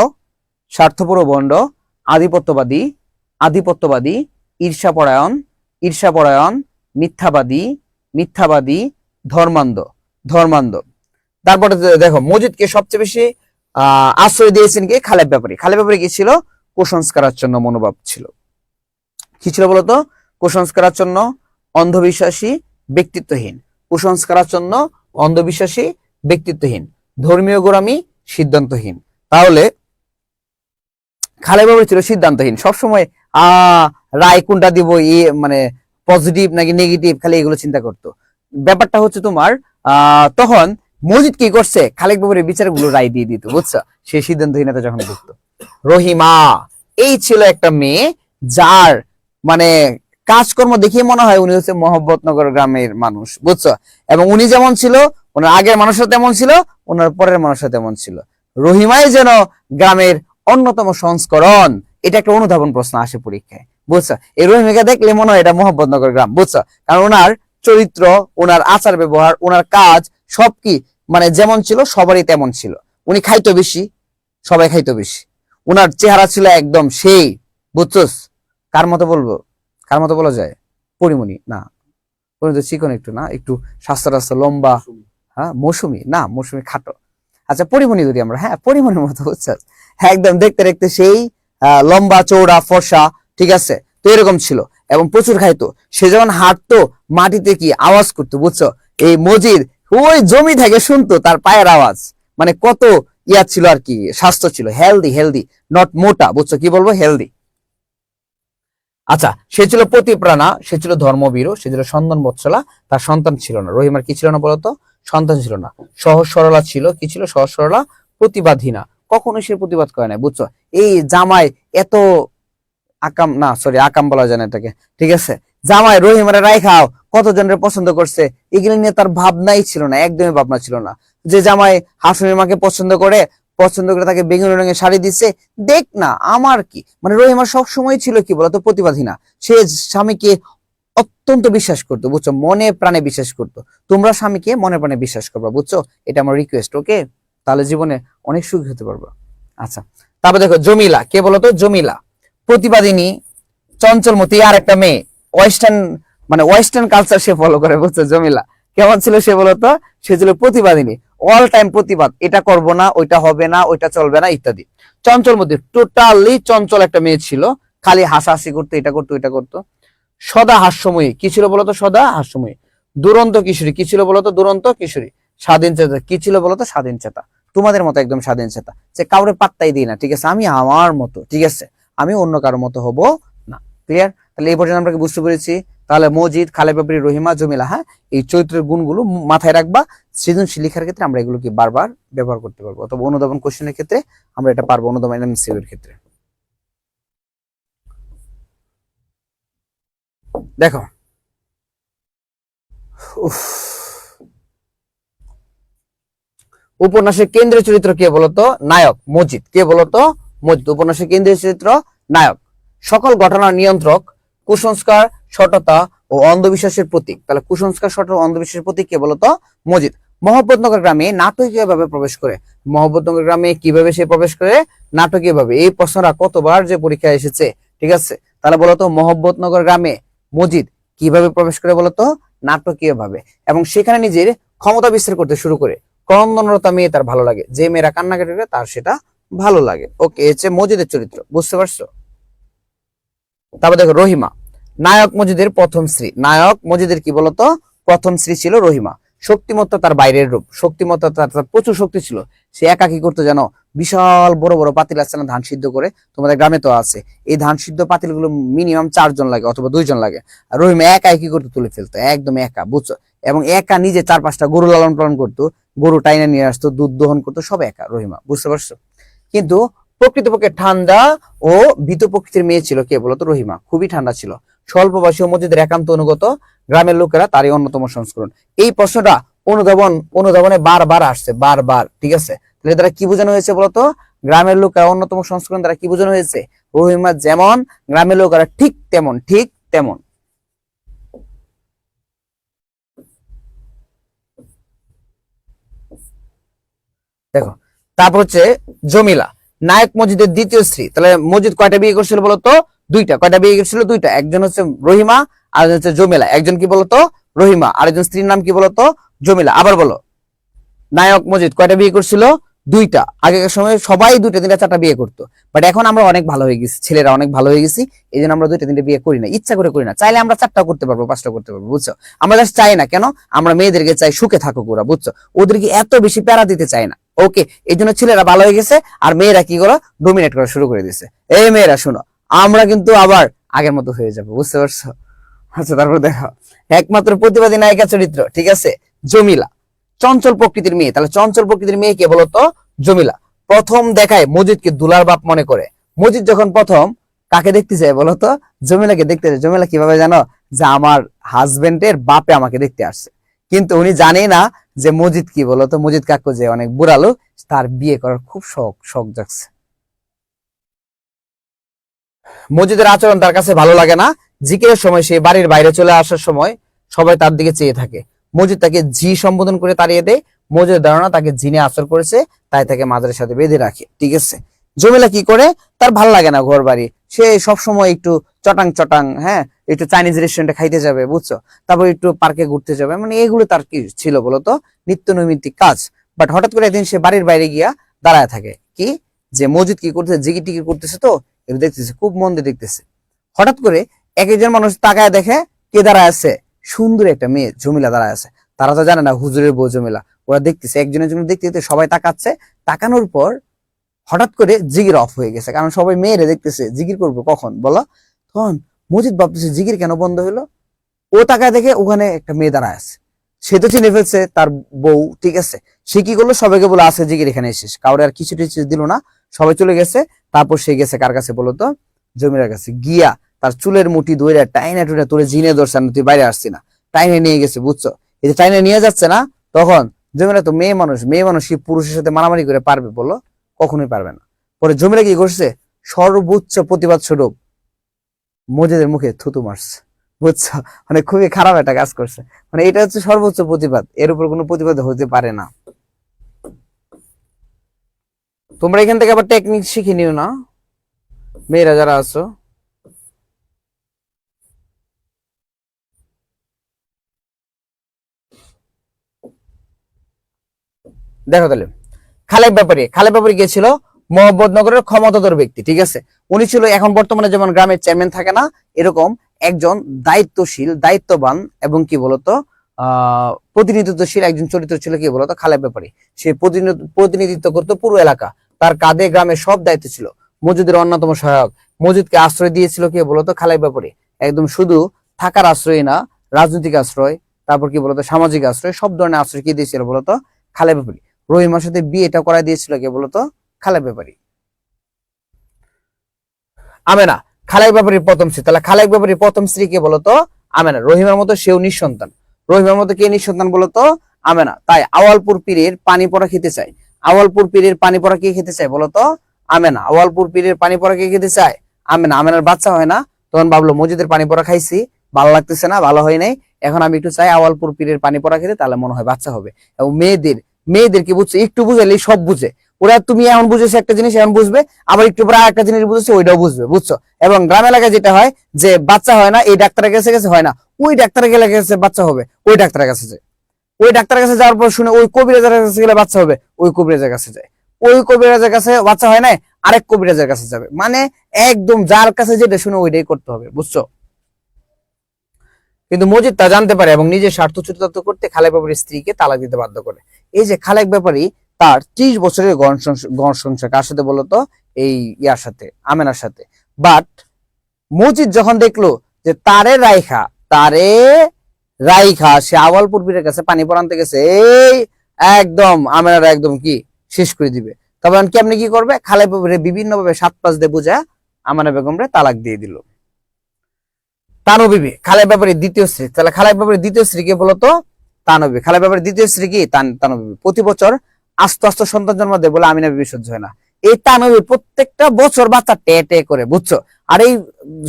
স্বার্থপর ও ভণ্ড, আধিপত্যবাদী, আধিপত্যবাদী, ঈর্ষাপরায়ণ, ঈর্ষাপরায়ণ, মিথ্যাবাদী, মিথ্যাবাদী, ধর্মান্ধ, ধর্মান্ধ। তারপরে দেখো, মজিদকে সবচেয়ে বেশি আশ্রয় দিয়েছেন কি? খালেদ ব্যাপারী। খালেদ ব্যাপারী কি ছিল? কুসংস্কারাচ্ছন্ন মনোভাব ছিল। কি ছিল বলতো? কুসংস্কারাচ্ছন্ন, অন্ধবিশ্বাসী, ব্যক্তিত্বহীন। কুসংস্কারাচ্ছন্ন, অন্ধবিশ্বাসী, ব্যক্তিত্বহীন, ধর্মীয় গোড়ামি, সিদ্ধান্তহীন। তাহলে খালেদ ব্যাপারী ছিল সিদ্ধান্তহীন, সবসময় রায় কোনটা দিব, মানে পজিটিভ নাকি নেগেটিভ, খালি এগুলো চিন্তা করতো। ব্যাপারটা হচ্ছে তোমার তখন মজিদ কি করছে? খালেক বাবুরের বিচারগুলো রায় দিয়ে দিত, বুঝছো? সে সিদ্ধান্তহীনতা যখন ভুগতো। রহিমা, এই ছিল একটা মেয়ে যার মানে কাজকর্ম দেখিয়ে মনে হয় উনি হচ্ছে মোহাম্মদনগর গ্রামের মানুষ, বুঝছো? এবং উনি যেমন ছিল, ওনার আগের মানুষরা তেমন ছিল, ওনার পরের মানুষরা তেমন ছিল। রহিমাই যেন গ্রামের অন্যতম সংস্করণ। এটা একটা অনুধাবন প্রশ্ন আসে পরীক্ষায়, বুঝছো? এই রহিমাকে দেখলে মনে হয় এটা মোহাম্মদনগর গ্রাম, বুঝছো? কারণ ওনার চরিত্র, ওনার আচার ব্যবহার, ওনার কাজ সব কি মানে যেমন ছিল সবারই তেমন ছিল। উনি খাইতো বেশি, সবাই খাইতো বেশি। উনার চেহারা ছিল একদম সেই, বুঝছস? কার মতো বলবো? কার মতো বলা যায়? পরিমণি না, পরিমণি তো চিকন একটু, না একটু স্বাস্থ্য রাস্তা লম্বা। হ্যাঁ, মৌসুমি না, মৌসুমি খাটো। আচ্ছা, পরিমণি ধরি আমরা, হ্যাঁ পরিমণির মতো, বুঝছস? একদম দেখতে দেখতে সেই লম্বা চৌড়া ফর্সা, ঠিক আছে? তো এরকম ছিল, এবং প্রচুর খাইতো। সে যখন হাঁটতো মাটিতে কি আওয়াজ করতো, বুঝছো? এই মজিদ ওই জমি থেকে শুনতো তার পায়ের আওয়াজ। মানে কত ইয়া ছিল আর কি, স্বাস্থ্য ছিল, হেলদি, হেলদি, নট মোটা, বুঝছো? কি বলবো? হেলদি। আচ্ছা, সে ছিল প্রতিপ্রাণা, সে ছিল ধর্মভীরু, সে ছিল সন্তান বৎসলা। তার সন্তান ছিল না। রহিমার কি ছিল না বলতো? সন্তান ছিল না। সহজ সরলা ছিল। কি ছিল? সহজ সরলা, প্রতিবাদহীনা। কখনোই সে প্রতিবাদ করে নাই, বুঝছো? এই জামাই এত আকাম, না সরি আকাম বলা যায় না এটাকে, ঠিক আছে? জামাই রহিমারে রাইখাও কতজনের পছন্দ করছে, এগুলো নিয়ে তার ভাবনাই ছিল না, একদমই ভাবনা ছিল না। যে জামাই হাসুনের মাকে পছন্দ করে, পছন্দ করে তাকে বেগুনি রঙের শাড়ি দিচ্ছে, দেখ না আমার কি, মানে রহিমার সব সময় ছিল কি বলতো? প্রতিবাদী না। সে স্বামীকে অত্যন্ত বিশ্বাস করতো, বুঝছো? মনে প্রাণে বিশ্বাস করতো। তোমরা স্বামীকে মনে প্রাণে বিশ্বাস করবা, বুঝছো? এটা আমার রিকোয়েস্ট, ওকে? তাহলে জীবনে অনেক সুখী হতে পারবা। আচ্ছা, তারপর দেখো জমিলা, কে বলতো? জমিলা প্রতিবাদিনী, চঞ্চলমতি, আর একটা মেয়ে, ওয়েস্টার্ন মানে ওয়েস্টার্ন কালচার সে ফলো করে, বুঝছো? জমিলা কেমন ছিল সে বলতো? সে ছিল প্রতিবাদিনী, অল টাইম প্রতিবাদ, এটা করব না, ওইটা হবে না, ওইটা চলবে না, ইত্যাদি। চঞ্চলমতি, টোটালি চঞ্চল একটা মেয়ে ছিল, খালি হাসাহাসি করতো, এটা করতো, এটা করতো। সদা হাস্যময়ী, কি ছিল বলতো? সদা হাস্যময়ী। দুরন্ত কিশোরী, কি ছিল বলতো? দুরন্ত কিশোরী। স্বাধীন চেতা, কি ছিল বলতো? স্বাধীন চেতা। তোমাদের মতো একদম স্বাধীন চেতা, যে কাউরে পাত্তাই দিই না, ঠিক আছে, আমি আমার মতো, ঠিক আছে, আমি অন্য কারোর মতো হব না। ক্লিয়ার? তাহলে এই পর্যন্ত আমরা বুঝতে পেরেছি। তাহলে মজিদ, খালেদ বাবরি, রহিমা, জমিলা, হ্যাঁ, এই চরিত্রের গুণগুলো মাথায় রাখবা। সৃজনশীল লেখার ক্ষেত্রে আমরা এগুলো কি বারবার ব্যবহার করতে পারবো, অথবা অনুধাবন কোশ্চেনের ক্ষেত্রে আমরা এটা পারবো, অনুধাবন এমসিকিউ এর ক্ষেত্রে। দেখো, উফ, উপন্যাসের কেন্দ্রীয় চরিত্র কে বলতো? নায়ক মজিদ। কে বলতো? মজিদ। উপন্যাসের কেন্দ্রীয় চরিত্র নায়ক। সকল ঘটনার নিয়ন্ত্রক, কুসংস্কার, সততা ও অন্ধবিশ্বাসের প্রতীক। তাহলে কুসংস্কার, সততা ও অন্ধবিশ্বাসের প্রতীক কে বলতো? মজিদ। মহব্বতনগর গ্রামে নাটকীয় ভাবে প্রবেশ করে। মহব্বতনগর গ্রামে কিভাবে সে প্রবেশ করে? নাটকীয় ভাবে। এই প্রশ্নটা কতবার যে পরীক্ষায় এসেছে, ঠিক আছে। তাহলে বলতো মহব্বতনগর গ্রামে মজিদ কিভাবে প্রবেশ করে বলতো? নাটকীয় ভাবে। এবং সেখানে নিজের ক্ষমতা বিস্তার করতে শুরু করে। ক্রন্দনরতা মেয়ে তার ভালো লাগে, যে মেয়েরা কান্নাকাটি করে তার সেটা ভালো লাগে। ওকে, হচ্ছে মজিদের চরিত্র, বুঝতে পারছো? তারপর দেখো রহিমা, নায়ক মজিদের প্রথম স্ত্রী। নায়ক মজিদের কি বলতো? প্রথম স্ত্রী ছিল রহিমা। শক্তিমত্তা তার বাইরের রূপ। শক্তিমত্তা তার প্রচুর শক্তি ছিল। সে একা কি করতো জানো? বিশাল বড় বড় পাতিল আছে না, ধান সিদ্ধ করে, তোমাদের গ্রামে তো আছে, এই ধান সিদ্ধ পাতিলগুলো মিনিমাম 4 জন লাগে অথবা 2 জন লাগে। আর রহিমা একাই কি করতো? তুলে ফেলতো, একদম একা, বুঝছো? এবং একা নিজে 4-5টা গরু লালন পালন করতো, গরু টাইনা নিয়ে আসতো, দুধ দহন করতো, সব একা রহিমা, বুঝতে পারছো? কিন্তু প্রকৃতপক্ষে ঠান্ডা ও ভীত প্রকৃতির মেয়ে ছিল কে বলতো? রহিমা। খুবই ঠান্ডা ছিল। স্বল্প বয়সী ও মজিদের একান্ত অনুগত, গ্রামের লোকেরা তারই অন্যতম সংস্করণ। এই প্রশ্নটা অনুধাবনে বারবার আসছে, বারবার, ঠিক আছে। তাহলে দ্বারা কি বোঝানো হয়েছে বলতো? গ্রামের লোকেরা অন্যতম সংস্করণ দ্বারা কি বোঝানো হয়েছে? রহিমা যেমন, গ্রামের লোকেরা ঠিক তেমন, ঠিক তেমন। দেখো, তারপর হচ্ছে জমিলা, নায়ক মজিদের দ্বিতীয় স্ত্রী। তাহলে মজিদ কয়টা বিয়ে করছিল বলতো? 2টা। কয়টা বিয়ে করছিল? 2টা। একজন হচ্ছে রহিমা, আর হচ্ছে জমিলা। একজন কি বলতো? রহিমা। আর একজন স্ত্রীর নাম কি বলতো? জমিলা। আবার বলো, নায়ক মজিদ কয়টা বিয়ে করছিল? 2টা। আগেকার সময় সবাই 2টা 3টা 4টা বিয়ে করতো, বাট এখন আমরা অনেক ভালো হয়ে গেছি, ছেলেরা অনেক ভালো হয়ে গেছি, এই জন্য আমরা 2টা 3টা বিয়ে করি না, ইচ্ছা করে করি না। চাইলে আমরা 4টা করতে পারবো, 5টা করতে পারবো, বুঝছো? আমরা জাস্ট চাই না। কেন? আমরা মেয়েদেরকে চাই সুখে থাকুক ওরা, বুঝছো? ওদেরকে এত বেশি প্যারা দিতে চাই না। ওকে, এই জন্য ছেলেরা ভালো হয়ে গেছে, আর মেয়েরা কি করো? ডোমিনেট করা শুরু করে দিছে। এই মেয়েরা শোনো, আমরা কিন্তু আবার আগের মতো হয়ে যাবো, বুঝতে পারছো? আচ্ছা, তারপর দেখো, একমাত্র প্রতিবাদী নায়িকা চরিত্র, ঠিক আছে, জমিলা। চঞ্চল প্রকৃতির মেয়ে। তাহলে চঞ্চল প্রকৃতির মেয়ে কে বলতো? জমিলা। প্রথম দেখায় মজিদকে দুলার বাপ মনে করে। মজিদ যখন প্রথম কাকে দেখতে যায় বলতো? জমিলাকে দেখতে যায়। জমিলা কিভাবে জানো? যে আমার হাজবেন্ডের বাপে আমাকে দেখতে আসছে। কিন্তু উনি জানে না যে মজিদ কি বলতো? মজিদ কাকু যে অনেক বুড়ালো, তার বিয়ে করার খুব শখ শখ জাগছে। মজিদের আচরণ তার কাছে ভালো লাগে না। জিকিরের সময় সে বাড়ির বাইরে চলে আসার সময় সবাই তার দিকে চেয়ে থাকে। মজিদ তাকে জি সম্বোধন করে তাড়িয়ে দেয়। মজিদের ধারণা তাকে জিনে আসর করেছে, তাই তাকে মাজারের সাথে বেঁধে রাখে, ঠিক আছে। জমিলা কি করে? তার ভাল লাগে না ঘর বাড়ি, সে সব সময় একটু চটাং চটাং, হ্যাঁ, একটু চাইনিজ রেস্টুরেন্টে খাইতে যাবে, বুঝছো, তারপর একটু পার্কে ঘুরতে যাবে, মানে এগুলো তার কি ছিল বলতো? নিত্য নৈমিত্তিক কাজ। বাট হঠাৎ করে একদিন সে বাড়ির বাইরে গিয়া দাঁড়ায় থাকে, কি যে মজিদ কি করতেছে? জিকির টিকির করতেছে, তো এটা দেখতেছে, খুব মন দিয়ে দেখতেছে। হঠাৎ করে এক একজন মানুষ তাকায় দেখে কে দাঁড়ায় আছে? সুন্দর একটা মেয়ে জমিলা দাঁড়ায় আছে। তারা তো জানে না হুজুরের বউ জমিলা। ওরা দেখতেছে, একজনের জন্য দেখতে দেখতে সবাই তাকাচ্ছে। তাকানোর পর হঠাৎ করে জিগির অফ হয়ে গেছে, কারণ সবাই মেয়েরে দেখতেছে, জিগির করবো কখন বলো? তখন মজিদ ভাবতেছে জিগির কেন বন্ধ হলো। ও তাকায় দেখে ওখানে একটা মেয়ে দাঁড়ায় আছে। সে তো চিনে ফেলছে তার বউ, ঠিক আছে। সে কি করলো? সবাইকে বলে আছে জিগির এখানে এসেছে, কাউরে আর কিছু টিছু দিল না, সবাই চলে গেছে। তারপর সে গেছে কার কাছে বলতো? জমির কাছে গিয়া তার চুলের মুঠি ধরে টাইনা টুইনা, তোরে জিনে ধরছে না, তুই বাইরে আসছি না, টাইনে নিয়ে গেছে, বুঝছো? এই যে টাইনে নিয়ে যাচ্ছে না, তখন জমিরা তো মেয়ে মানুষ, মেয়ে মানুষ কি পুরুষের সাথে মারামারি করে পারবে বলো? কখনোই পারবে না। পরে জমিরা কি করছে? সর্বোচ্চ প্রতিবাদ স্বরূপ মজিদের মুখে থুতু মারছে, বুঝছো? মানে খুবই খারাপ একটা কাজ করছে। মানে এটা হচ্ছে সর্বোচ্চ প্রতিবাদ, এর উপর কোনো প্রতিবাদ হতে পারে না। তোমরা এখান থেকে আবার টেকনিক শিখে নিও না, মেয়েরা যারা আছো। দেখো তাহলে, খালেক ব্যাপারী কে ছিল? মোহাম্মদনগরের ক্ষমতাধর ব্যক্তি, ঠিক আছে। উনি ছিল এখন বর্তমানে যেমন গ্রামের চেয়ারম্যান থাকে না, এরকম একজন দায়িত্বশীল, দায়িত্ববান এবং কি বলতো প্রতিনিধিত্বশীল একজন চরিত্র ছিল কি বলতো খালেক ব্যাপারী। সে প্রতিনিধিত্ব করতো পুরো এলাকা, তার কাঁধে গ্রামের সব দায়িত্ব ছিল। মজুদের অন্যতম সহায়ক, মজুদকে আশ্রয় দিয়েছিল কে বলতো খালেক ব্যাপারী। একদম শুধু থাকার আশ্রয় না, রাজনৈতিক আশ্রয়, তারপর কি বলতো সামাজিক আশ্রয়, সব ধরনের আশ্রয় কি দিয়েছিল বলতো খালেক ব্যাপারী। রহিমার সাথে বিয়েটা করাই দিয়েছিল কে বলতো খালেক ব্যাপারী। আমেনা খালেক ব্যাপারীর প্রথম স্ত্রী, তাহলে খালেক ব্যাপারীর প্রথম স্ত্রী কে বলতো আমেনা। রহিমার মতো সেও নিঃসন্তান, রহিমার মতো কে নিঃসন্তান বলতো আমেনা। তাই আওয়ালপুর পীরের পানি পড়া খেতে চায়, আওয়ালপুর পীরের পানি পড়া কে খেতে চায় বলতো আমেনা। আওয়ালপুর পীরের পানি পড়া কে খেতে চায় আমেনা। আমেনার বাচ্চা হয় না, তখন ভাবলো মসজিদের পানি পড়া খাইছি, ভালো লাগতেছে না, ভালো হয় নাই, এখন আমি একটু চাই আওয়ালপুর পীরের পানি পড়া খেতে, তাহলে মনে হয় বাচ্চা হবে। এবং মেয়েদেরকে বুঝছে, একটু বুঝালেই সব বুঝে ওরা। তুমি এখন বুঝেছো একটা জিনিস, এখন বুঝবে, আবার একটু পরে একটা জিনিস বুঝেছো, ওইটাও বুঝবে, বুঝছো। এবং গ্রাম এলাকায় যেটা হয় যে বাচ্চা হয় না, এই ডাক্তারের কাছে গেছে হয় না, ওই ডাক্তারের কাছে বাচ্চা হবে, ওই ডাক্তারের কাছে যায়। ওই ডাক্তারের কাছে যাওয়ার পর শুনে ওই কবিরাজের কাছে গেলে বাচ্চা হবে, ওই কবিরাজের কাছে যায়। ওই কবিরাজের কাছে বাচ্চা হয় না, আরেক কবিরাজের কাছে যাবে। মানে একদম যার কাছে যেটা শুনে ওইটাই করতে হবে, বুঝছো। কিন্তু মজিদ তা জানতে পারে এবং নিজের স্বার্থ চরিতার্থ করতে খালেক ব্যাপারীর স্ত্রীকে তালাক দিতে বাধ্য করে। এই যে খালেক ব্যাপারী তার 30 বছরের গণ সংসার কার সাথে বলতো এই ইয়ার সাথে, আমেনার সাথে। বাট মজিদ যখন দেখলো যে তারে রাইখা সে আওয়ালপুর পীরের কাছে পানি পড়ানতে গেছে, এই একদম আমেনার একদম কি শেষ করে দিবে, তখন কেমনি কি করবে, খালেক ব্যাপারী বিভিন্ন ভাবে 7-5 দিয়ে বুঝা আমেনা বেগমরে তালাক দিয়ে দিল। তানু বিবি খালেক ব্যাপারীর দ্বিতীয় স্ত্রী, তাহলে খালেক ব্যাপারীর দ্বিতীয় স্ত্রী কে বলতো তানু বিবি। খালেক ব্যাপারীর দ্বিতীয় স্ত্রী কি তানু বিবি। প্রতি বছর আস্তে আস্তে সন্তান জন্ম দেয় বলে আমিনা বিবি সহ্য হয় না। এই তানু বিবি প্রত্যেকটা বছর বাচ্চা টে করে, বুঝছো। আর এই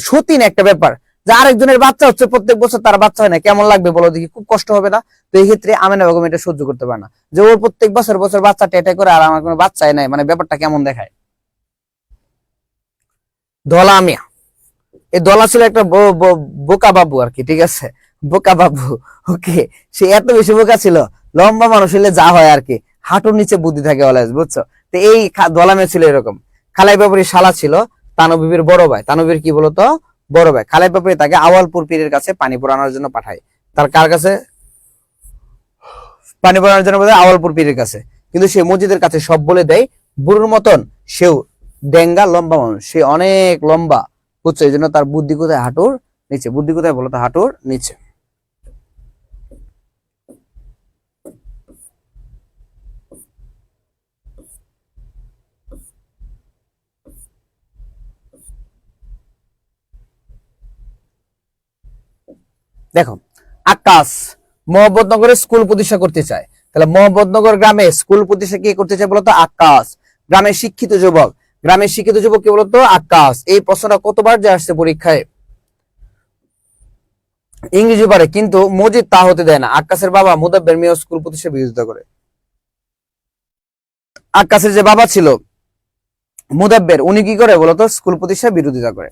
সতীন একটা ব্যাপার যে আরেকজনের বাচ্চা হচ্ছে প্রত্যেক বছর, তার বাচ্চা হয় না, কেমন লাগবে বলো দেখি, খুব কষ্ট হবে না? তো এই ক্ষেত্রে আমিনা বেগম এটা সহ্য করতে পারে না যে ওর প্রত্যেক বছর বছর বাচ্চা টে করে আর আমার কোনো বাচ্চাই নাই, মানে ব্যাপারটা কেমন দেখায়। ধলা মিয়া, এই দলা ছিল একটা বোকা বাবু আর কি, ঠিক আছে, বোকা বাবু। ওকে, সে এত বেশি বোকা ছিল, লম্বা মানুষ হলে যা হয় আর কি, হাঁটুর নিচে বুদ্ধি থাকে অলওয়েজ, বুঝছো। তো এই দলামে ছিল এরকম। খালেক ব্যাপারীর শালা ছিল তানু বিবির বড় ভাই, তানু বিবির কি বলতো বড় ভাই। খালেক ব্যাপারী তাকে আওয়ালপুর পীরের কাছে পানি পড়ানোর জন্য পাঠায়। তার কার কাছে পানি পড়ানোর জন্য বলে আওয়ালপুর পীরের কাছে। কিন্তু সে মসজিদের কাছে সব বলে দেয়, বুড়োর মতন সেও ডেঙ্গা লম্বা মানুষ, সে অনেক লম্বা, বুঝছো। এই জন্য তার বুদ্ধি কোথায়, হাঁটুর নিচে। বুদ্ধি কোথায় বলতো হাঁটুর নিচে। দেখো, আকাশ মোহাম্মদনগরে স্কুল প্রতিষ্ঠা করতে চায়, তাহলে মোহাম্মদনগর গ্রামে স্কুল প্রতিষ্ঠা কে করতে চায় বলতো আকাশ। গ্রামের শিক্ষিত যুবক, গ্রামের শিক্ষিত যুবক কে বলতো আকাশ। এই প্রশ্নটা কতবার যে আসছে পরীক্ষায়, ইংরেজি পারে, কিন্তু মজিদ তা হতে দেয় না। আকাশের বাবা মুদাব্বের মেয়ে স্কুল প্রতিষ্ঠার বিরোধিতা করে। আকাশের যে বাবা ছিল মুদাব্বের, উনি কি করে বলতো স্কুল প্রতিষ্ঠার বিরোধিতা করে।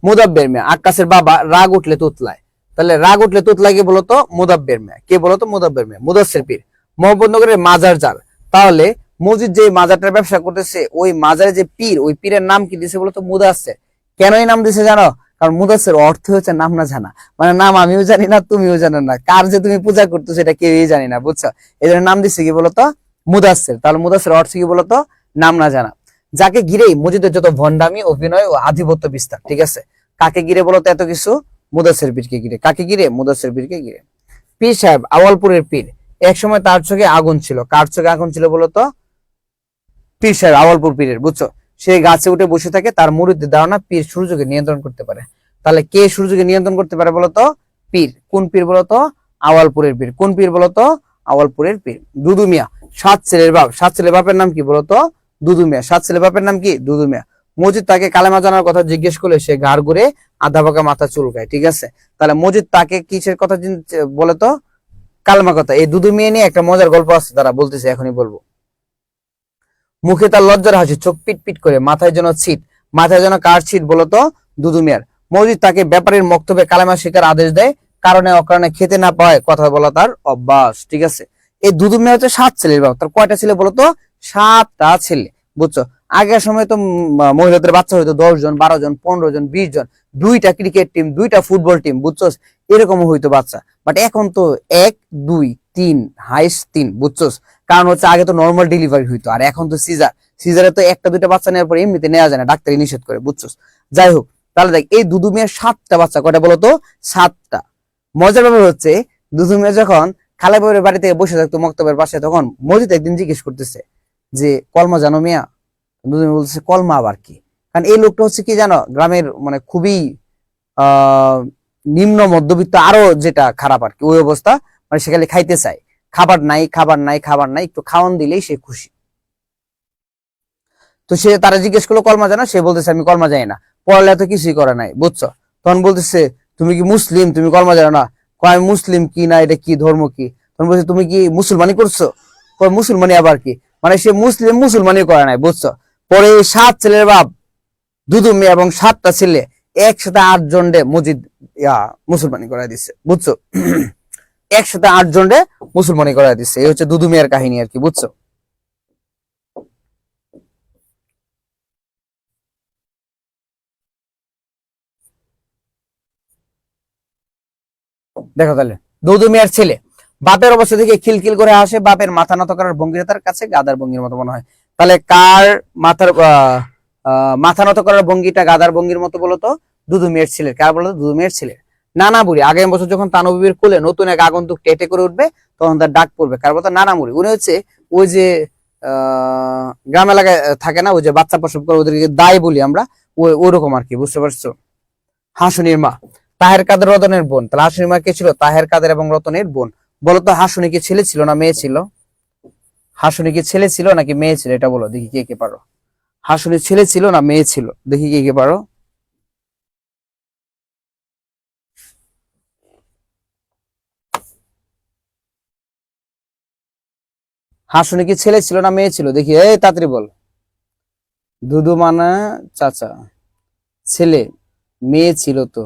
মুদাব্বের মেয়ে, আকাশের বাবা রাগ উঠলে তুতলায়, তাহলে রাগ উঠলে তুতলায় কে বলতো মুদাব্বের মেয়ে। কে বলতো মুদাব্বের মেয়ে। মুদাসসির পীর মোহাম্মদনগরের মাজার জাল, তাহলে মসজিদ যে মাজারটার ব্যবসা করতেছে ওই মাজারে যে পীর, ওই পীরের নাম কি দিছে বলতো মুদাসসির। কেন এই নাম দিছে জানো? কারণ মুদাসসির অর্থ হচ্ছে নাম না জানা, মানে নাম আমিও জানি না তুমিও জানো না, কার যে তুমি পূজা করতেছো এটা কেউই জানি না, বুঝছো। এই জন্য নাম দিচ্ছে কি বলতো মুদাসসির। তাহলে মুদাসসির অর্থ কি বলতো নাম না জানা। যাকে ঘিরেই মসজিদের যত ভণ্ডামি, অভিনয় ও আধিপত্য বিস্তার, ঠিক আছে। কাকে ঘিরে বলতো এত কিছু? মুদাসসির পীরকে ঘিরে। কাকে ঘিরে? মুদাসসির পীরকে ঘিরে। পীর সাহেব আওয়ালপুরের পীর, এক সময় তার চোখে আগুন ছিল। কার চোখে আগুন ছিল বলতো? পীর সাহেব আওয়ালপুর পীরের, বুঝছো। সে গাছে উঠে বসে থাকে, তার মুরিদদের ধারণা পীর সূর্যকে নিয়ন্ত্রণ করতে পারে। তাহলে কে সূর্যকে নিয়ন্ত্রণ করতে পারে বলতো? পীর। কোন পীর বলতো? আওয়ালপুরের পীর। কোন পীর বলতো? আওয়ালপুরের পীর। দুদু মিয়া 7 ছেলের বাপ, 7 ছেলের বাপের নাম কি বলতো? দুদু মিয়া। 7 ছেলের বাপের নাম কি? দুদু মিয়া। মজিদ তাকে কালেমা জানার কথা জিজ্ঞেস করলে সে ঘাড় ঘুরে আধা পাকা মাথা চুলকায়, ঠিক আছে। তাহলে মজিদ তাকে কিসের কথা বলে তো? কালেমা কথা। এই দুদু মিয়া নিয়ে একটা মজার গল্প আছে, তারা বলতেছে, এখনই বলবো। মুখে তার লজ্জার হাসি, চোখ পিট পিট করে, মাথায় যেন ছিট। মাথায় যেন কার ছিট বলতো? দুদু মিয়ার। মসজিদ তাকে ব্যাপারীর মক্তবে কালেমা শিকার আদেশ দেয়, কারণে অকারণে খেতে না পায় কথা বলা তার অভ্যাস, ঠিক আছে। এই দুদু মিয়া হচ্ছে 7 ছেলের বাবা। তার কয়টা ছেলে বলতো? 7টা ছেলে, বুঝছো। আগের সময় তো মহিলাদের বাচ্চা হইতো 10 জন, 12 জন, 15 জন, 20 জন, 2টা ক্রিকেট টিম, 2টা ফুটবল টিম, বুঝছো। এরকমও হইতো বাচ্চা। বাট এখন তো 1 2 3 হাইস্ট 3, বুঝছস? কারণ হচ্ছে আগে তো নর্মাল ডেলিভারি হইতো, আর এখন তো সিজার। সিজারে তো একটা দুইটা বাচ্চা নেওয়ার পর এমনিতে নেওয়া যায় না, ডাক্তারই নিষেধ করে, বুঝছস? যাই হোক, তাহলে দেখ এই দুদু মিয়ার 7টা বাচ্চা, কয়টা বলতো? 7টা। মজার ব্যাপার হচ্ছে দুদু মিয়া যখন খালা বউয়ের বাড়ি থেকে বসে থাকতো মক্তবের পাশে, তখন মজিদ একদিন জিজ্ঞেস করতেছে যে কলমা জানো মিয়া? দুদু মিয়া বলতেছে কলমা আবার কি? কারণ এই লোকটা হচ্ছে কি জানো, গ্রামের মানে খুবই আহ নিম্ন মধ্যবিত্ত, আরো যেটা খারাপ আর কি ওই অবস্থা। মানে সে খালি খাইতে চায়, খাবার নাই খাবার নাই খাবার নাই, একটু খাওয়ান দিলেই সে খুশি। তো সে তারা জিজ্ঞেস করলো কলমা জানো? সে বলতেছে আমি কলমা জানি না, পড়ালে তো কিছুই করে নাই, বুঝছো? তখন বলতেছে তুমি কি মুসলিম, তুমি কলমা জানো না? কয় আমি মুসলিম কি না, এটা কি ধর্ম কি? তখন বলছে তুমি কি মুসলমানি করছো? কয় মুসলমানি আবার কি? মানে সে মুসলিম মুসলমানি করে নাই, বুঝছো? পরে এই 7 ছেলের বাপ দুদু মেয়ে এবং 7টা ছেলে একসাথে 8 জন মসজিদ মুসলমানি করাই দিচ্ছে, বুঝছো? একসাথে 8 জন মুসলমানি করাই দিচ্ছে। এই হচ্ছে দুদু মিয়ার কাহিনী আর কি, বুঝছো? দেখো তাহলে, দুদু মিয়ার ছেলে বাপের অবস্থা থেকে খিলখিল করে আসে, বাপের মাথা নত করার ভঙ্গিটা তার কাছে গাদার ভঙ্গির মতো মনে হয়। তাহলে কার মাথার মাথা নত করার ভঙ্গিটা গাদার ভঙ্গির মতো বলতো? দুদু মিয়ার ছেলের। কার বলতো? দুদু মিয়ার ছেলের। নানা বুড়ি আগামী বছর যখন তানবীর কোলে নতুন এক আগন্তুক টেটে করে উঠবে, তখন তার ডাক পড়বে। কার বলতো? নানা বুড়ি। উনি হচ্ছে ওই যে গ্রাম এলাকায় থাকে না, ওই যে বাচ্চা প্রসব করে ওদেরকে দায় বলি আমরা, ওরকম আর কি, বুঝতে পারছো? হাসুনির মা তাহের কাদের রতনের বোন। তাহলে হাসুনির মা কে ছিল? তাহের কাদের এবং রতনের বোন। বলতো হাসুনি কি ছেলে ছিল না মেয়ে ছিল? হাসুনি কি ছেলে ছিল নাকি মেয়ে ছিল? এটা বলো দেখি, কে কে পারো। হাসুনি ছেলে ছিল না মেয়ে ছিল? দেখি কে কে পারো। হাসুনি কি ছেলে ছিল না মেয়ে ছিল? দেখি, এই তাড়াতাড়ি বল। দুদু মানে চাচা, ছেলে, মেয়ে ছিল তো।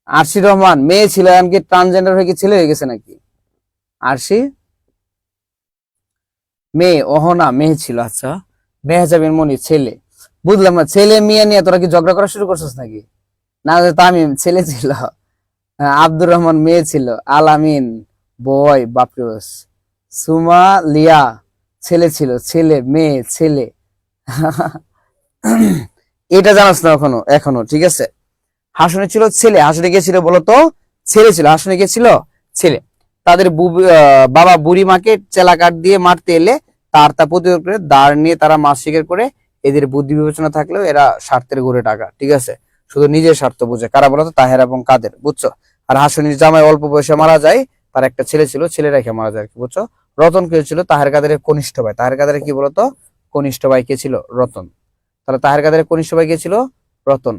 আরশি রহমান মেয়ে ছিল, এমনকি ট্রান্সজেন্ডার হয়ে কি ছেলে হয়ে গেছে নাকি? আরশি মেয়ে, ওহনা মেয়ে ছিল। আচ্ছা, মেহজাবিন মনি ছেলে। বুঝলাম না, ছেলে মেয়ে নিয়ে তোরা কি ঝগড়া করা শুরু করছিস নাকি? না, তামিম ছেলে ছিল। আব্দুর রহমান মেয়ে ছিল। আলামিন বয় বাপরে। সুমা লিয়া ছেলে ছিল। ছেলে মেয়ে ছেলে। এটা জানাস না এখনো? এখনো ঠিক আছে। হাসনে ছিল ছেলে, হাসনে গিয়েছিল বলতো? ছেলে ছিল, হাসনে গিয়েছিল ছেলে। তাদের বাবা বুড়ি মাকে চেলা কাঠ দিয়ে মারতে এলে তা প্রতিরোধ করে দাঁড় নিয়ে তারা মাছ শিকার করে। এদের বুদ্ধি বিবেচনা থাকলেও এরা স্বার্থের ঘুরে টাকা, ঠিক আছে? শুধু নিজের স্বার্থ বুঝে। কারা বলতো? তাহের এবং কাদের, বুঝছো? আর হাসনির জামাই অল্প বয়সে মারা যায়, তার একটা ছেলে ছিল, ছেলে রেখে মারা যায়, বুঝছো? রতন কে ছিল? তাহের কাদের কনিষ্ঠ ভাই। তাহের কাদের কি বলতো? কনিষ্ঠ ভাই কে ছিল? রতন। তাহলে তাহের কাদের কনিষ্ঠ ভাই কে ছিল? রতন।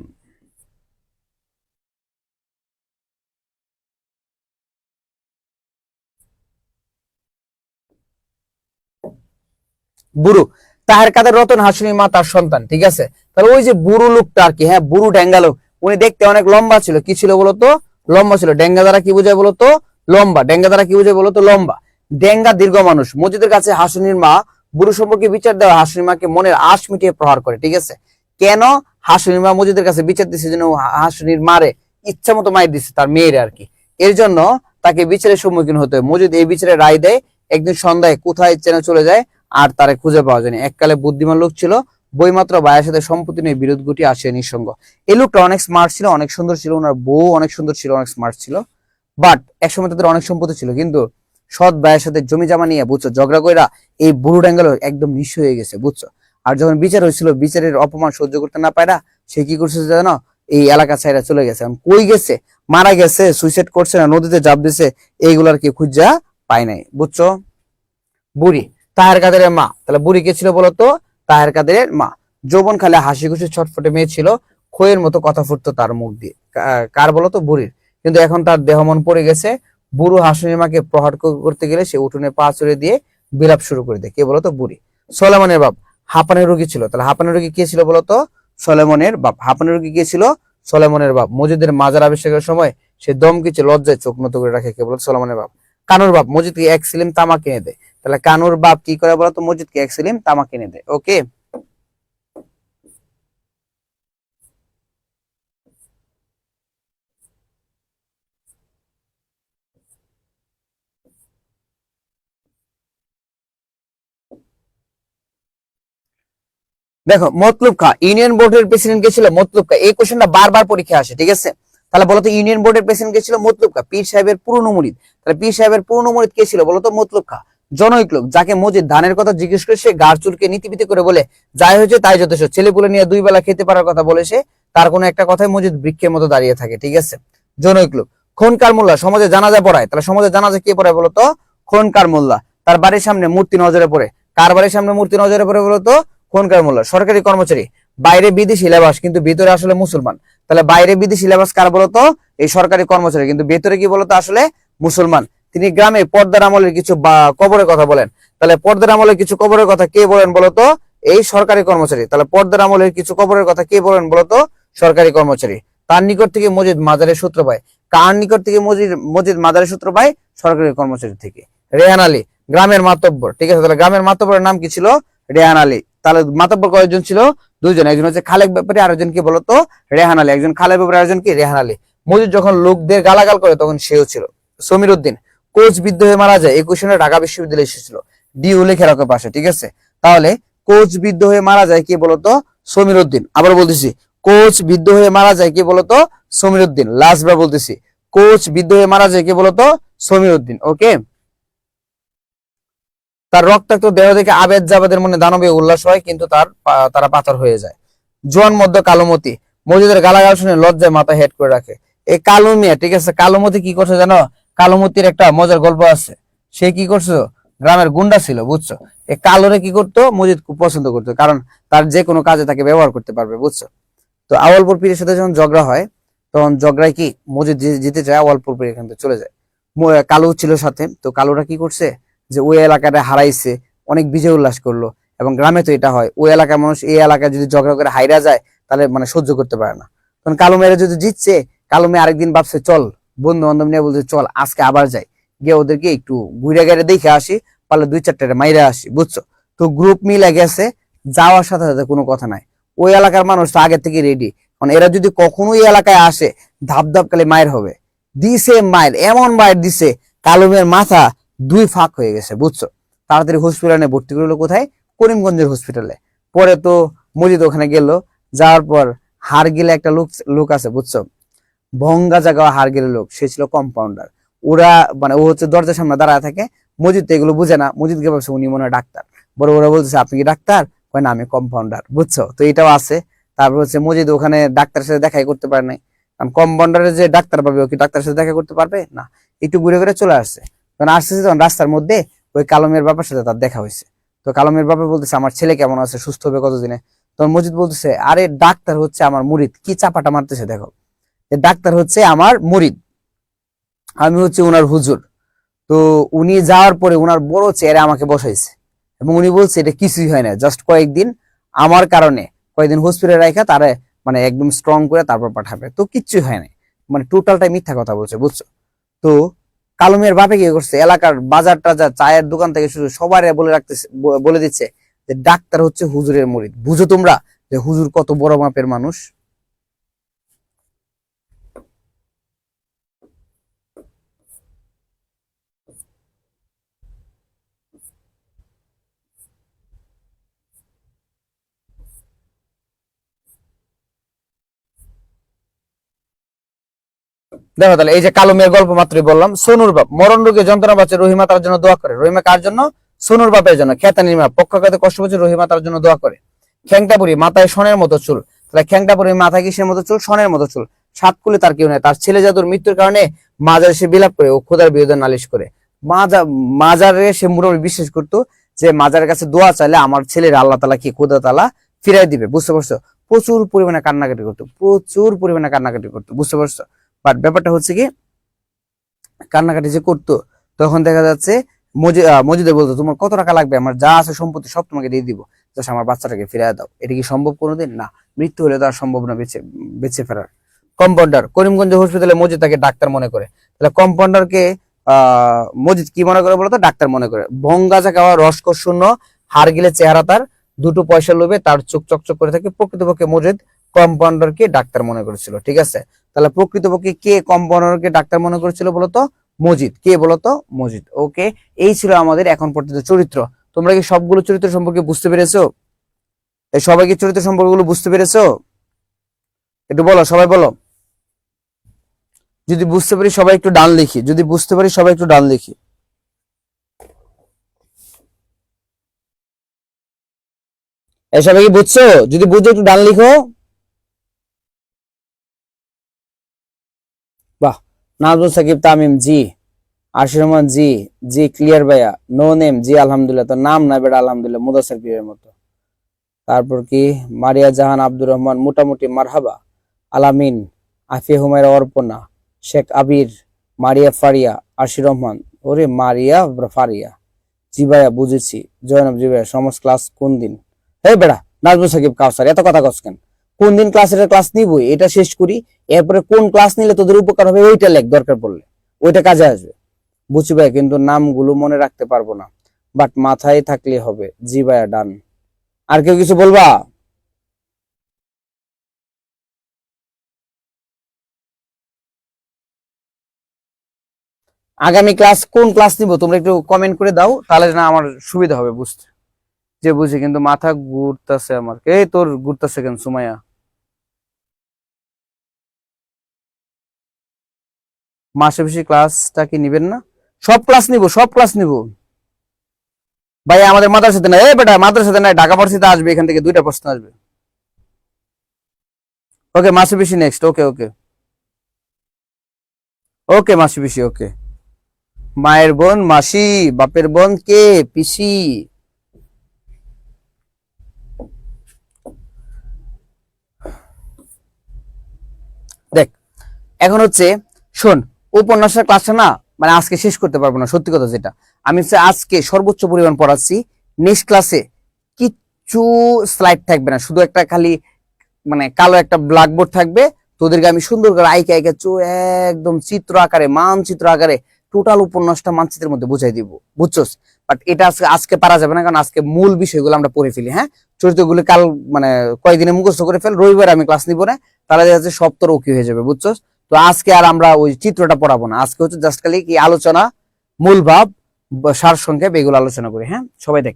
বুড়ো তাহের কাদের রতন হাসিনীর মা তার সন্তান, ঠিক আছে? তাহলে ওই যে বুড়ো লোকটা আর কি, হ্যাঁ বুড়ো ডেঙ্গা লোক, উনি দেখতে অনেক লম্বা ছিল। কি ছিল বলতো? লম্বা ছিল। ডেঙ্গা দ্বারা কি বোঝায় বলতো? লম্বা। ডেঙ্গা দ্বারা কি বোঝায় বলতো? লম্বা। ডেঙ্গা দীর্ঘ মানুষ। মসজিদের কাছে হাসিনীর মা বুড়ো সম্পর্কে বিচার দেওয়া হাসিনীর মাকে মনের আশ মিটিয়ে প্রহার করে, ঠিক আছে? কেন? হাসিনীর মা মসজিদের কাছে বিচার দিচ্ছে যেন হাসিনীর মারে ইচ্ছা মতো মায়ের দিচ্ছে, তার মেয়ের আর কি। এর জন্য তাকে বিচারের সম্মুখীন হতে হয়। মসজিদ এই বিচারে রায় দেয়। একদিন সন্ধ্যায় কোথায় যেন চলে যায়, আর তারে খুঁজে পাওয়া যায়নি। এককালে বুদ্ধিমান লোক ছিল, বইমাত্র ভাইয়ের সাথে সম্পত্তি নিয়ে বিরোধ ঘটিয়ে আসে নিঃসঙ্গ। এই লোকটা অনেক স্মার্ট ছিল, অনেক সুন্দর ছিল, ওনার বউ অনেক সুন্দর ছিল, অনেক স্মার্ট ছিল। বাট একসময় তাদের অনেক সম্পত্তি ছিল, কিন্তু সৎ ভাইয়ের সাথে জমি জমা নিয়ে, বুঝছো, ঝগড়া কইরা এই বুড়ো ড্যাঙ্গেল একদম নিঃস্ব হয়ে গেছে, বুঝছো? আর যখন বিচার হয়েছিল, বিচারের অপমান সহ্য করতে না পায়রা সে কি করছে জানো? এই এলাকা ছাইরা চলে গেছে। এখন কই গেছে? মারা গেছে, সুইসাইড করছে, না নদীতে ঝাঁপ দিছে, এইগুলার কি খুঁজা পায় নাই, বুঝছো? বুড়ি তাহের কাদেরের মা। তাহলে বুড়ি কে ছিল বলতো? তাহের কাদেরের মা। যৌবন খালে হাসি খুশি ছটফটে মেয়ে ছিল, খইয়ের মতো কথা ফুটতো তার মুখ দিয়ে। কার বলতো? বুড়ির। কিন্তু এখন তার দেহ মন পড়ে গেছে। বুড়ো হাসুনির মাকে প্রহার করতে গেলে সে উঠোনে পা চড়ে দিয়ে বিলাপ শুরু করে দেয়। কে বলতো? বুড়ি। সলেমনের বাপ হাঁপানের রোগী ছিল। তাহলে হাঁপানের রোগী কে ছিল বলতো? সলেমনের বাপ। হাঁপানের রোগী কে ছিল? সলেমনের বাপ। মসজিদের মাজার আবিষ্কারের সময় সে দমকিছে, লজ্জায় চোখ নত করে রাখে। কে বলতো? সলেমনের বাপ। কানুর বাপ মসজিদকে 1 সিলিম তামাক কিনে দেয়। তাহলে কানুর বাপ কি করে বলতো? মসজিদকে 1 সিলিম তামাক কিনে দেয়। ওকে। দেখো মতলব খা ইউনিয়ন বোর্ডের প্রেসিডেন্ট কে ছিল মতলব খা, এই কোশ্চেনটা বারবার পরীক্ষায় আসে, ঠিক আছে? তাহলে বলতো ইউনিয়ন বোর্ডের প্রেসিডেন্ট কে ছিল মতলব খা, পীর সাহেবের পুরনো মুরিদ। তাহলে পীর সাহেবের পুরনো মুরিদ কে ছিল বলতো? মতলব খা। জনৈক লোক যাকে মজিদ ধানের কথা জিজ্ঞেস করে সে গার চুলকে নীতিবিতি করে বলে যাই হয়েছে তাই যথেষ্ট, ছেলে পুলে নিয়ে দুই বেলা খেতে পারার কথা বলে সে, তার কোনো একটা কথায় মজিদ বৃক্ষের মতো দাঁড়িয়ে থাকে, ঠিক আছে? জনৈক লোক। খনকার মোল্লা সমাজে জানাজা পড়ায়, তাহলে সমাজে জানাজা কে পড়ায় বলতো? খনকার মোল্লা। তার বাড়ির সামনে মূর্তি নজরে পড়ে, কার বাড়ির সামনে মূর্তি নজরে পড়ে বলতো? খনকার মোল্লা। সরকারি কর্মচারী, বাইরে বিদেশি লেবাস কিন্তু ভিতরে আসলে মুসলমান, তাহলে বাইরে বিদেশি লেবাস কার বলতো? এই সরকারি কর্মচারী, কিন্তু ভেতরে কি বলতো? আসলে মুসলমান। তিনি গ্রামে পর্দার আমলের কিছু কবরের কথা বলেন, তাহলে পর্দার আমলের কিছু কবরের কথা কে বলেন বলতো? এই সরকারি কর্মচারী। তাহলে পর্দার আমলের কিছু কবরের কথা কে বলেন বলতো? সরকারি কর্মচারী। তার নিকট থেকে মজিদ মাজারের সূত্র পায়, কার নিকট থেকে মজিদ মাজারের সূত্র পায়? সরকারি কর্মচারী থেকে। রেহান আলী গ্রামের মাতব্বর, ঠিক আছে? তাহলে গ্রামের মাতব্বরের নাম কি ছিল? রেহান আলী। তাহলে মাতব্বর কয়েকজন ছিল? দুইজন, একজন হচ্ছে খালেক ব্যাপারী, আরেকজন কি বলতো? রেহান আলী। একজন খালেক ব্যাপারী, আরেকজন কি? রেহান আলী। মজিদ যখন লোকদের গালাগাল করে তখন সেও ছিল। সমীর উদ্দিন কোচ বিদ্ধ হয়ে মারা যায়, এই কোশ্চেনে ঢাকা বিশ্ববিদ্যালয়ে এসেছিল, ডি উল্লেখে রাখো পাশে, ঠিক আছে? তাহলে কোচ বিদ্ধ হয়ে মারা যায় কে বলতো? সমীর উদ্দিন। আবার বলতেছি, কোচ বিদ্ধ হয়ে মারা যায় কে বলতো? সমীর উদ্দিন। লাস্ট বার বলতেছি, কোচ বিদ্ধ হয়ে মারা যায় কে বলতো? সমীর উদ্দিন। ওকে। তার রক্তাক্ত দেহ দেখে আবেদ জাবেদের মনে দানবীয় উল্লাস হয়, কিন্তু তারা পাথর হয়ে যায়। জোয়ান মধ্য কালোমতি মজিদের গালাগাল শুনে লজ্জায় মাথা হেড করে রাখে। এই কালো মিয়া, ঠিক আছে? কালোমতি কি করছে জানো? কালোমতির একটা মজার গল্প আছে। সে কি করছো? গ্রামের গুন্ডা ছিল, বুঝছো? এই কালোরে কি করতো? মজিদ খুব পছন্দ করতো, কারণ তার যে কোনো কাজে তাকে ব্যবহার করতে পারবে, বুঝছো? তো আওয়ালপুর পীরের সাথে যখন ঝগড়া হয়, তখন ঝগড়ায় কি মজিদ জিতে যায়, আওয়ালপুর পীর এখান থেকে চলে যায়। কালু ছিল সাথে, তো কালুরা কি করছে যে ওই এলাকাটা হারাইছে, অনেক বিজয় উল্লাস করলো। এবং গ্রামে তো এটা হয়, ওই এলাকার মানুষ এই এলাকায় যদি ঝগড়া করে হাইরা যায় তাহলে মানে সহ্য করতে পারে না। তখন কালু মেয়েরা যদি জিতছে, কালু মেয়ে আরেকদিন ভাবছে চল বন্ধু বান্ধব নিয়ে, বলছে চল আজকে আবার যাই, গিয়ে ওদেরকে একটু ঘুরে গেড়ে দেখে আসি, পারলে দুই চারটা মাইরে আসি, বুঝছো? তো গ্রুপ মিলে গেছে, যাওয়ার সাথে সাথে কোনো কথা নাই, ওই এলাকার মানুষ তো আগে থেকে রেডি, মানে এরা যদি কখনো এই এলাকায় আসে ধাপ ধাপ কালে মায়ের হবে। দিছে মায়ের, এমন মায়ের দিছে কালু মেয়ের মাথা দুই ফাঁক হয়ে গেছে, বুঝছো? তাড়াতাড়ি হসপিটালে ভর্তি করলো, কোথায়? করিমগঞ্জের হসপিটালে। পরে তো মজিদ ওখানে গেল, যাওয়ার পর হারগিলে একটা লোক আছে, বুঝছো? ভঙ্গা জায়গা হারগিলের লোক, সে ছিল কম্পাউন্ডার। ওরা মানে ও হচ্ছে দরজার সামনে দাঁড়ায় থাকে, মজিদ তো এগুলো বুঝে না, মজিদকে ভাবছে উনি মনে হয় ডাক্তার। বড় বড় বলতেছে আপনি কি ডাক্তার? কয় না আমি কম্পাউন্ডার, বুঝছো? তো এটাও আছে। তারপর হচ্ছে মজিদ ওখানে ডাক্তারের সাথে দেখাই করতে পারে নাই, কারণ কম্পাউন্ডারের যে ডাক্তার পাবে ও কি ডাক্তারের সাথে দেখা করতে পারবে না? একটু ঘুরে ঘুরে চলে আসছে। তখন আসতেছে, তখন রাস্তার মধ্যে ওই কালমের বাবার সাথে তার দেখা হয়েছে। তো কালমের বাবা বলতেছে আমার ছেলে কেমন আছে, সুস্থ হবে কতদিনে? তখন মজিদ বলতেছে আরে ডাক্তার হচ্ছে আমার মুরিদ, কি চাপাটা মারতেছে দেখো, ডাক্তার হচ্ছে আমার মুরিদ, আমি হচ্ছে উনার হুজুর। তো উনি যাওয়ার পরে উনার বড় চেয়ারে আমাকে বসাইছে, এবং উনি বলছে এটা কিছুই হয় না, জাস্ট কয়েকদিন আমার কারণে কয়েকদিন হসপিটালে রাখা তারে মানে একদম স্ট্রং করে তারপর পাঠাবে, তো কিচ্ছুই হয় না, মানে টোটালটাই মিথ্যা কথা বলছে, বুঝছো? তো কালুমের বাপে কি করছে, এলাকার বাজার টাজার চায়ের দোকান থেকে শুরু সবাই বলে রাখতেছে, বলে দিচ্ছে যে ডাক্তার হচ্ছে হুজুরের মুরিদ। বুঝো তোমরা যে হুজুর কত বড় মাপের মানুষ? দেখো তাহলে এই যে কালো মেয়ের গল্প মাত্রই বললাম। সোনুর বাপ মরণ রোগে যন্ত্রণা পাচ্ছে, রহিমা তার জন্য দোয়া করে। রহিমা কার জন্য? সোনুর বাপের জন্য। খেতা নির্মা পক্ষাঘাতে কষ্ট পাচ্ছে, রহিমা তার জন্য দোয়া করে। খ্যাংটাপুরি মাথায় সনের মতো চুল, তাহলে খ্যাংটাপুরির মাথায় কিসের মতো চুল? সনের মতো চুল। সাতকুলে তার কেউ নেই, তার ছেলে জাদুর মৃত্যুর কারণে মাজারে সে বিলাপ করে ও খোদার বিরুদ্ধে নালিশ করে। মাজারে সে মুরব্বী বিশ্বাস করতো যে মাজারের কাছে দোয়া চাইলে আমার ছেলের আল্লাহ তালা কি খোদা তালা ফিরাই দিবে, বুঝতে পারছো? প্রচুর পরিমাণে কান্নাকাটি করতো, প্রচুর পরিমাণে কান্নাকাটি করতো, বুঝতে পারছো? বাট ব্যাপারটা হচ্ছে কি, কান্নাকাটি যে করতো তখন দেখা যাচ্ছে মজিদে বলতো তোমার কত টাকা লাগবে, আমার যা আছে সম্পত্তি সব তোমাকে দিয়ে দিব, জাস্ট আমার বাচ্চাটাকে ফিরিয়ে দাও। এটা কি সম্ভব কোনোদিন? না, মৃত্যু হলে তো আর সম্ভব না বেঁচে বেঁচে ফেরার। কম্পাউন্ডার করিমগঞ্জ হসপিটালে মজিদ তাকে ডাক্তার মনে করে, তাহলে কম্পাউন্ডারকে মজিদ কি মনে করে বলতো? ডাক্তার মনে করে। ভঙ্গাজা খাওয়া রসকস শূন্য হার গিলে চেহারা তার, দুটো পয়সা লোভে তার চোখ চকচক করে থাকে, প্রকৃতপক্ষে মজিদ কম্পাউন্ডারকে ডাক্তার মনে করেছিল, ঠিক আছে? তাহলে প্রকৃতপক্ষে কে কম্পাউন্ডারকে ডাক্তার মনে করেছিল বলতো? মজিদ। কে বলতো? মজিদ। ওকে, এই ছিল আমাদের এখন পর্যন্ত চরিত্র। তোমরা কি সবগুলো চরিত্র সম্পর্কে বুঝতে পেরেছো? এই সবাই কি চরিত্র সম্পর্কগুলো বুঝতে পেরেছো? একটু বলো, সবাই বলো। যদি বুঝতে পারি সবাই একটু ডান লিখি, যদি বুঝতে পারি সবাই একটু ডান লিখি। এই সবাই কি বুঝছো? যদি বুঝো একটু ডান লিখো। বাহ। নাজমুল সাকিব তামিম জি, আশির রহমান জি, জি ক্লিয়ার ভাইয়া, নো নেম জি আলহামদুলিল্লাহ, তো নাম না বেটা আলহামদুলিল্লাহ, মুদাসসির পীরের মতো। তারপর কি মারিয়া জাহান আব্দুর রহমান মোটামুটি মারহাবা, আলামিন, আফিয়া হুমায়রা অর্পণা, শেখ আবির, মারিয়া ফারিয়া, আশির রহমান, ওরে মারিয়া ফারিয়া, জি ভাইয়া বুঝেছি, জয়নব জি ভাইয়া, সমাজ ক্লাস কোন দিন? এই বেড়া নাজমুল সাকিব কাউসার এত কথা কস কেন? কোন দিন ক্লাস নিবই, এটা শেষ করি, এরপরে কোন ক্লাস নিলে তোদের উপকার হবে ওইটা লেখ, দরকার পড়লে ওইটা কাজে আসবে। বুঝছি ভাই, কিন্তু নামগুলো মনে রাখতে পারবো না, বাট মাথায় থাকলে হবে। জি ভাইয়া ডান। আর কেউ কিছু বলবা? আগামী ক্লাস কোন ক্লাস নিব তোমরা একটু কমেন্ট করে দাও, তাহলে না আমার সুবিধা হবে বুঝতে। যে বুঝি, কিন্তু মাথা ঘুরতেছে আমার। এই তোর ঘুরতেছে কেন সুমাইয়া? মাসে বেশি ক্লাসটা কি নিবেন না? সব ক্লাস নিব, সব ক্লাস নিব ভাই। আমাদের মাদ্রাসাতে না, এই বেটা মাদ্রাসাতে নাই, ঢাকা ভার্সিটিতে আসবে, এখান থেকে 2টা প্রশ্ন আসবে। ওকে মাসে বেশি নেক্সট। ওকে ওকে ওকে মাসি পিসি ওকে। মায়ের বোন মাসি, বাপের বোন কে? পিসি। দেখ, এখন হচ্ছে শোন, উপন্যাসের ক্লাসটা না মানে আজকে শেষ করতে পারবো না, সত্যি কথা যেটা। আমি হচ্ছে আজকে সর্বোচ্চ পরিমাণ পড়াচ্ছি। নেক্সট ক্লাসে কিচ্ছু স্লাইড থাকবে না, শুধু একটা খালি মানে কালো একটা ব্ল্যাকবোর্ড থাকবে। তোদেরকে আমি সুন্দর করে আইকে আইকে একদম চিত্র আকারে, মানচিত্র আকারে টোটাল উপন্যাসটা মানচিত্রের মধ্যে বুঝাই দিব, বুঝছস? বাট এটা আজকে আজকে পারা যাবে না, কারণ আজকে মূল বিষয়গুলো আমরা পড়ে ফেলি। হ্যাঁ, চরিত্রগুলো কাল মানে কয়েকদিনে মুখস্থ করে ফেল, রবিবার আমি ক্লাস নিব না, তাহলে দেখা যাচ্ছে সব তোর ওকে হয়ে যাবে, বুঝছস? তো আজকে আর আমরা ওই চিত্রটা পড়াবো না, আজকে হচ্ছে জাস্ট খালি কি আলোচনা, মূল ভাব, সার সংক্ষেপ এগুলো আলোচনা করি। হ্যাঁ সবাই দেখ,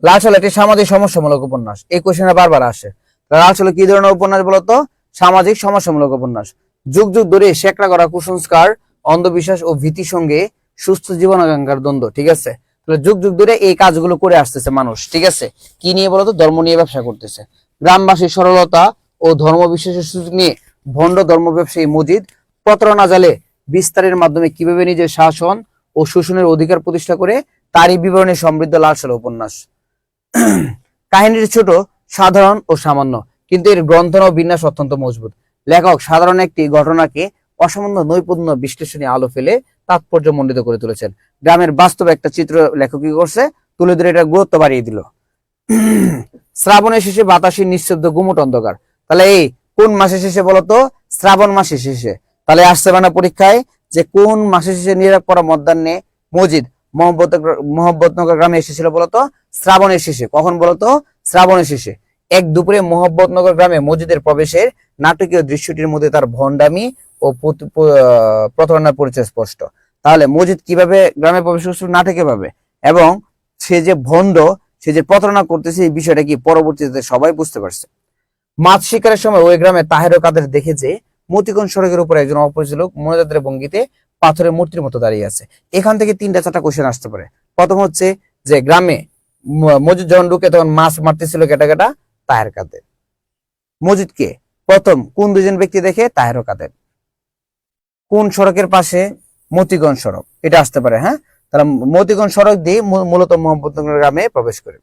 লালসাল একটি সামাজিক সমস্যামূলক উপন্যাস, এই কোশ্চেনটা বারবার আসে। লালসাল কি ধরনের উপন্যাস বলতো? সামাজিক সমস্যামূলক উপন্যাস। যুগ যুগ ধরে শেকড়া করা কুসংস্কার, অন্ধবিশ্বাস ও ভীতির সঙ্গে সুস্থ জীবন আকাঙ্ক্ষার দ্বন্দ্ব। ঠিক আছে, তাহলে যুগ যুগ ধরে এই কাজগুলো করে আসতেছে মানুষ। ঠিক আছে, কি নিয়ে বলতো? ধর্ম নিয়ে ব্যবসা করতেছে। গ্রামবাসীর সরলতা ও ধর্ম বিশ্বাসের সুযোগ নিয়ে ভণ্ড ধর্ম ব্যবসায়ী মজিদ প্রতারণা জালে বিস্তারের মাধ্যমে কিভাবে নিজের শাসন ও শোষণের অধিকার প্রতিষ্ঠা করে, তারই বিবরণে সমৃদ্ধ লালসাল উপন্যাস। কাহিনীটি ছোট, সাধারণ ও সামান্য, কিন্তু এর গ্রন্থন ও বিন্যাস অত্যন্ত মজবুত। লেখক সাধারণ একটি ঘটনাকে অসামান্য নৈপুণ্য বিশ্লেষণী আলো ফেলে তাৎপর্যমণ্ডিত করে তুলেছেন। গ্রামের বাস্তব একটা চিত্র লেখক কি করছে? তুলে ধরে এটা গুরুত্ব বাড়িয়ে দিল। শ্রাবণের শেষে বাতাসে নিঃশব্দ গুমট অন্ধকার। তাহলে এই কোন মাসের শেষে বলতো? শ্রাবণ মাসের শেষে। তাহলে আসছে মানে পরীক্ষায় যে কোন মাসের শেষে নিরাগ পড়া মধ্যাহ্নে মজিদ মোহাম্মদনগর গ্রামে এসেছিল বলতো? শ্রাবণের শেষে। কখন বলতো? শ্রাবণের শেষে। এক দুপুরে মোহাম্মদনগর গ্রামে মজিদের প্রবেশের নাটকীয় দৃশ্যটির মধ্যে তার ভণ্ডামি ও প্রতারণার পরিচয় স্পষ্ট। তাহলে মজিদ কিভাবে গ্রামে প্রবেশ করছিল? নাটকে ভাবে। এবং সে যে ভণ্ড, সে যে প্রতারণা করতেছে, এই বিষয়টা কি পরবর্তীতে সবাই বুঝতে পারছে। মাছ শিকারের সময় ওই গ্রামে তাহের ও কাদের দেখে যে মতিগঞ্জ সড়কের উপর একজন অপরিচিত লোক মনোজাতের ভঙ্গিতে পাথরের মূর্তির মতো দাঁড়িয়ে আছে। এখান থেকে 3টা 4টা কোশ্চেন আসতে পারে। প্রথম হচ্ছে যে গ্রামে মজিদ যখন ঢুকে তখন মাছ মারতেছিল কেটা কেটা? তাহের কাদের। মজিদকে প্রথম কোন 2জন ব্যক্তি দেখে? তাহের ও কাদের। কোন সড়কের পাশে? মতিগঞ্জ সড়ক, এটা আসতে পারে। হ্যাঁ, তারা মতিগঞ্জ সড়ক দিয়ে মূলত মোহাম্মদনগর গ্রামে প্রবেশ করে।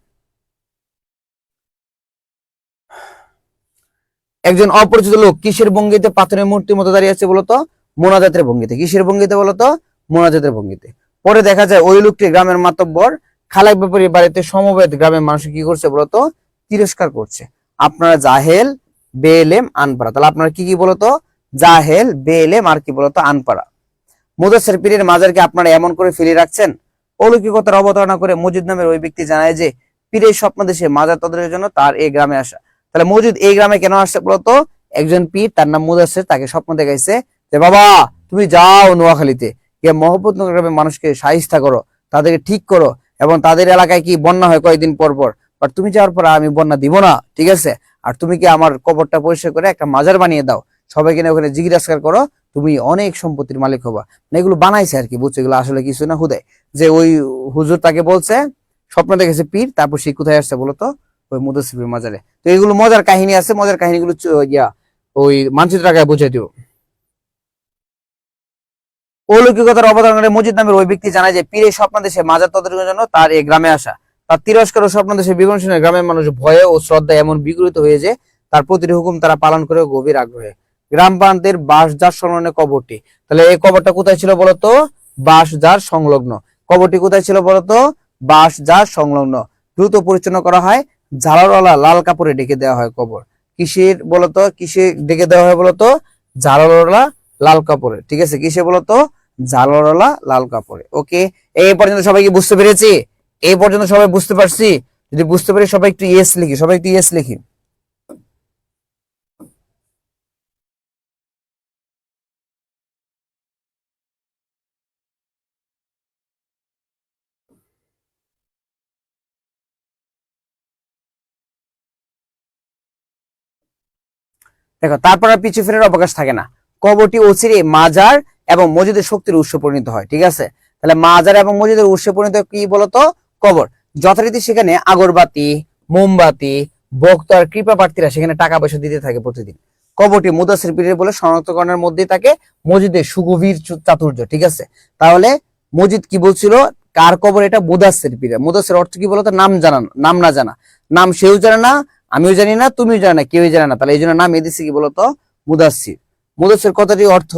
একজন অপরিচিত লোক কিসের ভঙ্গিতে পাথরের মূর্তির মতো দাঁড়িয়ে আছে বলতো? মোনাজাতের ভঙ্গিতে। কিসের ভঙ্গিতে বলতো? মোনাজাতের ভঙ্গিতে। পরে দেখা যায় ওই লোকটি গ্রামের মাতব্বর খালাক ব্যাপারীর বাড়িতে সমবেত গ্রামের মানুষ কি করছে বলতো? তিরস্কার করছে। আপনারা জাহেল, বেএলেম, আনপাড়া। তাহলে আপনারা কি কি বলতো? জাহেল, বেএলেম, আর কি বলতো? আনপাড়া। মুদাসসির পীরের মাজারকে আপনারা এমন করে ফেলে রাখছেন। অলৌকিকতার অবতারণা করে মজিদ নামের ওই ব্যক্তি জানায় যে পীরের স্বপ্ন দেশে মাজার তদারকের জন্য তার এই গ্রামে আসা। তাহলে মজিদ এই গ্রামে কেন আসছে বলতো? একজন পীর, তার নাম মুদাসসির, তাকে স্বপ্ন দেখাইছে যে বাবা তুমি যাও নোয়াখালীতে গিয়ে মোহাম্মদনগর গ্রামের মানুষকে শায়েস্তা করো, তাদেরকে ঠিক করো, এবং তাদের এলাকায় কি বন্যা হয় কয়েকদিন পর পর, বাট তুমি যাওয়ার পর আমি বন্যা দিব না, ঠিক আছে? আর তুমি কি আমার কবরটা পরিষ্কার করে একটা মাজার বানিয়ে দাও, সবাইকে ওখানে জিজ্ঞাসা করো, তুমি অনেক সম্পত্তির মালিক হবা। মানে এগুলো বানাইছে আর কি, বুঝছো? এগুলো আসলে কিছু না, হুদায় যে ওই হুজুর তাকে বলছে, স্বপ্ন দেখেছে পীর, তারপর সে কোথায় আসছে বলতো? ওই মুদাসসিরের মাজারে। তো এগুলো মজার কাহিনী আছে, মজার কাহিনীগুলো ওই মানচিত্র আকারে বুঝাই দিও। অলৌকিকতার অবতারণে মজিদ নামের ওই ব্যক্তি জানায় যে পীরের স্বপ্নাদেশে মাজার তদারকির জন্য তার এই গ্রামে আসা। তার তিরস্কার ও স্বপ্নাদেশে বিবরণ শুনে গ্রামের মানুষ ভয়ে ও শ্রদ্ধায় এমন বিগলিত হয়ে যে তার প্রতিটি হুকুম তারা পালন করে গভীর আগ্রহে। গ্রাম প্রান্তের বাঁশঝাড় সংলগ্ন কবরটি। তাহলে এই কবরটা কোথায় ছিল বলতো? বাঁশঝাড় সংলগ্ন। কবরটি কোথায় ছিল বলতো? বাঁশঝাড় সংলগ্ন। দ্রুত পরিচ্ছন্ন করা হয়, ঝাড়রওয়ালা লাল কাপড়ে ঢেকে দেওয়া হয় কবর। কিসের বলতো? কিসে ঢেকে দেওয়া হয় বলতো? ঝাড়রওয়ালা লাল কাপড়ে, ঠিক আছে? কিসে বলতো? ঝালরওয়ালা লাল কাপড়ে। ওকে, এই পর্যন্ত সবাই কি বুঝতে পেরেছি? এই পর্যন্ত সবাই বুঝতে পারছি? যদি বুঝতে পারি সবাই একটু ইয়েস লিখি, সবাই একটু ইয়েস লিখি। দেখো, তারপর আর পিছু ফেরার অবকাশ থাকে না। কবরটি অচিরে মাজার এবং মসজিদের শক্তির উৎস পরিণত হয়, ঠিক আছে? তাহলে মাজার এবং মসজিদের উৎসে পরিণত কি বলতো? কবর। যথারীতি সেখানে আগরবাতি, মোমবাতি, ভক্ত আর কৃপা প্রার্থীরা সেখানে টাকা পয়সা দিতে থাকে প্রতিদিন। কবরটি মুদাসসির পীরের বলে শনাক্তকরণের মধ্যেই থাকে মসজিদের সুগভীর চাতুর্য, ঠিক আছে? তাহলে মসজিদ কি বলছিল? কার কবর এটা? মুদাসসির পীরের। মুদাসসির অর্থ কি বলতো? নাম জানা, নাম না জানা। নাম সেও জানে না, আমিও জানি না, তুমিও জানো না, কেউই জানে না। তাহলে এই জন্য নাম এদিছে কি বলতো? মুদাসসির। মুদাসসির কথাটি অর্থ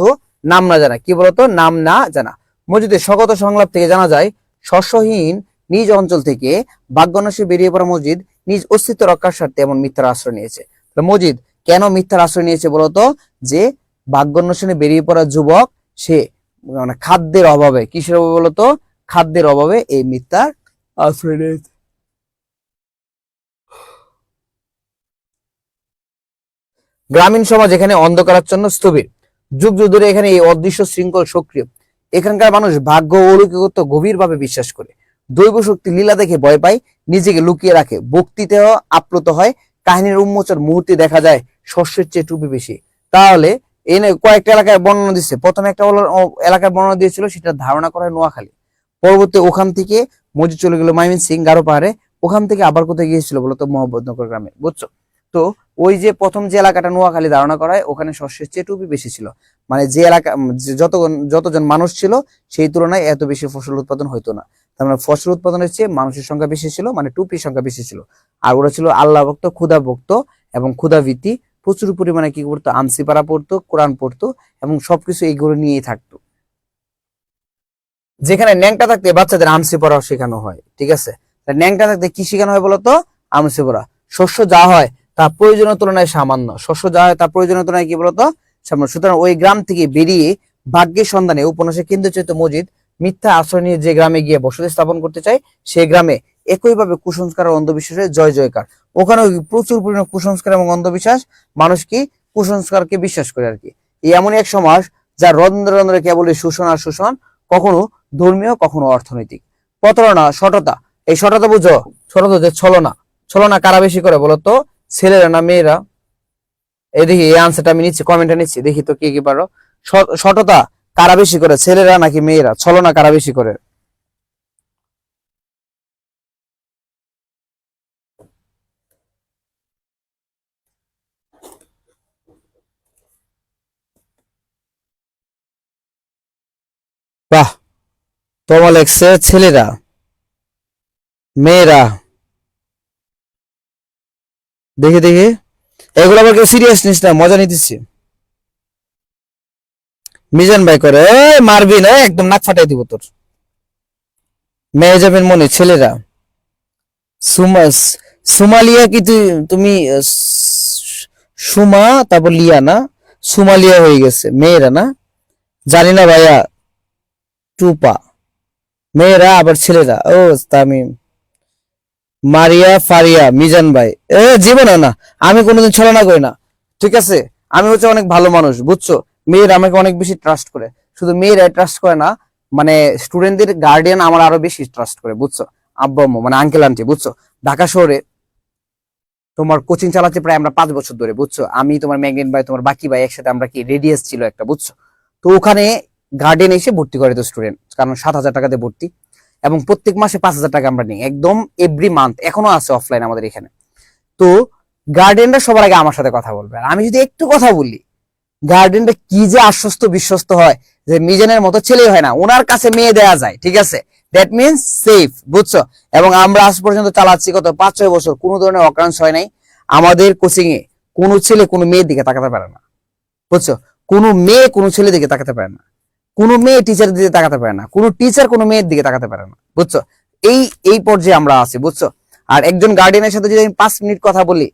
নাম না জানা। কি বলতো? নাম না জানা। মসজিদের স্বগত সংলাপ থেকে জানা যায়, শস্যহীন নিজ অঞ্চল থেকে ভাগ্যান্বেষে বেরিয়ে পড়া মসজিদ নিজ অস্তিত্ব রক্ষার স্বার্থে এমন মিথ্যার আশ্রয় নিয়েছে। মসজিদ কেন মিথ্যার আশ্রয় নিয়েছে বলতো? যে ভাগ্যান্বেষণে বেরিয়ে পড়া যুবক, সে মানে খাদ্যের অভাবে, কিসের অভাবে বলতো? খাদ্যের অভাবে এই মিথ্যার আশ্রয় নিয়েছে। গ্রামীণ সমাজ এখানে অন্ধকারাচ্ছন্ন স্থবির। যুগ যুগ ধরে এখানে এই অদৃশ্য শৃঙ্খল সক্রিয়। এখানকার মানুষ ভাগ্য ও অলৌকিকত্ব গভীরভাবে বিশ্বাস করে, দৈব শক্তি লীলা দেখে ভয় পায়, নিজেকে লুকিয়ে রাখে, ভক্তিতেও আপ্লুত হয়। কাহিনীর উন্মোচন মুহূর্তে দেখা যায় শস্যের চেয়ে টুপি বেশি। তাহলে এনে কয়েকটা এলাকায় বর্ণনা দিচ্ছে। প্রথমে একটা এলাকার বর্ণনা দিয়েছিল, সেটা ধারণা করা হয় নোয়াখালী। পরবর্তী ওখান থেকে মসজিদ চলে গেল ময়মনসিংহ, গারো পাহাড়ে। ওখান থেকে আবার কোথায় গিয়েছিল বলতো? মোহাম্মদনগর গ্রামে, বুঝছো? তো ওই যে প্রথম যে এলাকাটা নোয়াখালী ধারণা করা হয়, ওখানে শস্যের চেয়ে টুপি বেশি ছিল। মানে যে এলাকা, যতজন মানুষ ছিল সেই তুলনায় এত বেশি ফসল উৎপাদন হইতো না। তার মানে ফসল উৎপাদনের চেয়ে মানুষের সংখ্যা বেশি ছিল, মানে টুপির সংখ্যা বেশি ছিল। আর ওরা ছিল আল্লাহ ভক্ত, ক্ষুধা ভক্ত এবং ক্ষুধাভীতি। প্রচুর পরিমাণে কি করতো? আমসিপাড়া পড়তো, কোরআন পড়তো এবং সবকিছু এইগুলো নিয়েই থাকতো। যেখানে ন্যাংটা থাকতে বাচ্চাদের আমসি পড়া শেখানো হয়, ঠিক আছে? ন্যাংটা থাকতে কি শেখানো হয় বলতো? আমসি পড়া। শস্য যা হয় তা প্রয়োজনের তুলনায় সামান্য। শস্য যা হয় তা প্রয়োজনের তুলনায় কি বলতো? সামান্য। সুতরাং ওই গ্রাম থেকে বেরিয়ে ভাগ্যের সন্ধানে উপন্যাসের কেন্দ্রচিত্ত মসজিদ মিথ্যা আশ্রয় নিয়ে যে গ্রামে গিয়ে বসতি স্থাপন করতে চায়, সেই গ্রামে একইভাবে কুসংস্কার ও অন্ধবিশ্বাসের জয় জয়কার। ওখানে প্রচুর পরিমাণে কুসংস্কার এবং অন্ধবিশ্বাস, মানুষ কি কুসংস্কারকে বিশ্বাস করে আর কি। এই এমনই এক সমাজ যা রন্ধ্রে রন্ধ্রে কেবলই শোষণ আর শোষণ, কখনো ধর্মীয়, কখনো অর্থনৈতিক। প্রতারণা, সততা। এই সততা বুঝো? সততা যে ছলনা। ছলনা কারা বেশি করে বলতো? ছেলেরা না মেয়েরা? এই দেখি, এই আনসারটা আমি নিচ্ছি, কমেন্টে নিচ্ছি, দেখি তো কে কি পারো। সততা কারা বেশি করে, ছেলেরা নাকি মেয়েরা? ছলনা কারা বেশি করে? বাহ, তোমার লেগছে ছেলেরা। মেয়েরা? দেখি দেখি, এগুলো আবার কেউ সিরিয়াস নিস না, মজা নিতেছি। মিজান ভাই করে, মারবি না, একদম নাক ফাটাই দিব তোর। মেয়ে যাবেন মনে, ছেলেরা। সুমাস, সুমালিয়া কি তুমি সুমা, তারপর লিয়া না, সুমালিয়া হয়ে গেছে। মেয়েরা না? জানি না ভাইয়া। টুপা। মেয়েরা আবার ছেলেরা। ও তামিম, মারিয়া, ফারিয়া, মিজান ভাই। জীবনে না, আমি কোনোদিন ছলনা করি না, ঠিক আছে? আমি হচ্ছে অনেক ভালো মানুষ, বুঝছো? মেয়েরা আমাকে অনেক বেশি ট্রাস্ট করে। শুধু মেয়েরা ট্রাস্ট করে না, মানে স্টুডেন্টদের গার্ডিয়ান আমার আরো বেশি ট্রাস্ট করে, বুঝছো? আব্বু আম্মু মানে আঙ্কেল আন্টি, বুঝছো? ঢাকা শহরে তোমার কোচিং চালাচ্ছে প্রায় আমরা 5 বছর ধরে, বুঝছো? আমি, তোমার ম্যাগনেট ভাই, তোমার বাকি ভাই একসাথে আমরা কি রেডিয়াস ছিল একটা, বুঝছো? তো ওখানে গার্ডেন এসে ভর্তি করে তো স্টুডেন্ট, কারণ 7,000 টাকাতে ভর্তি, এবং প্রত্যেক মাসে 5,000 টাকা আমরা নিই একদম এভরি মান্থ, এখনো আছে অফলাইন আমাদের এখানে। তো গার্ডেনরা সবার আগে আমার সাথে কথা বলবে, আর আমি যদি একটু কথা বলি, গার্ডেনটা কি যে আশ্বস্ত বিশ্বস্ত হয়, যে মিজানের মতো ছেলে হয় না, ওনার কাছে মেয়ে দেয়া যায়, ঠিক আছে? দ্যাট মিনস সেফ, বুঝছো? এবং আমরা আজ পর্যন্ত চালাচ্ছি কত 5-6 বছর, কোনো ধরনের অকারেন্স হয় নাই আমাদের কোচিং এ। কোনো ছেলে কোনো মেয়ের দিকে তাকাতে পারে না, বুঝছো? কোনো মেয়ে কোনো ছেলে দিকে তাকাতে পারে না, কোনো মেয়ে টিচার দিকে তাকাতে পারে না, কোনো টিচার কোনো মেয়ের দিকে তাকাতে পারে না, বুঝছো? এই এই পর্যায়ে আমরা আছি, বুঝছো? আর একজন গার্ডিয়ানের সাথে যদি আমি 5 মিনিট কথা বলি,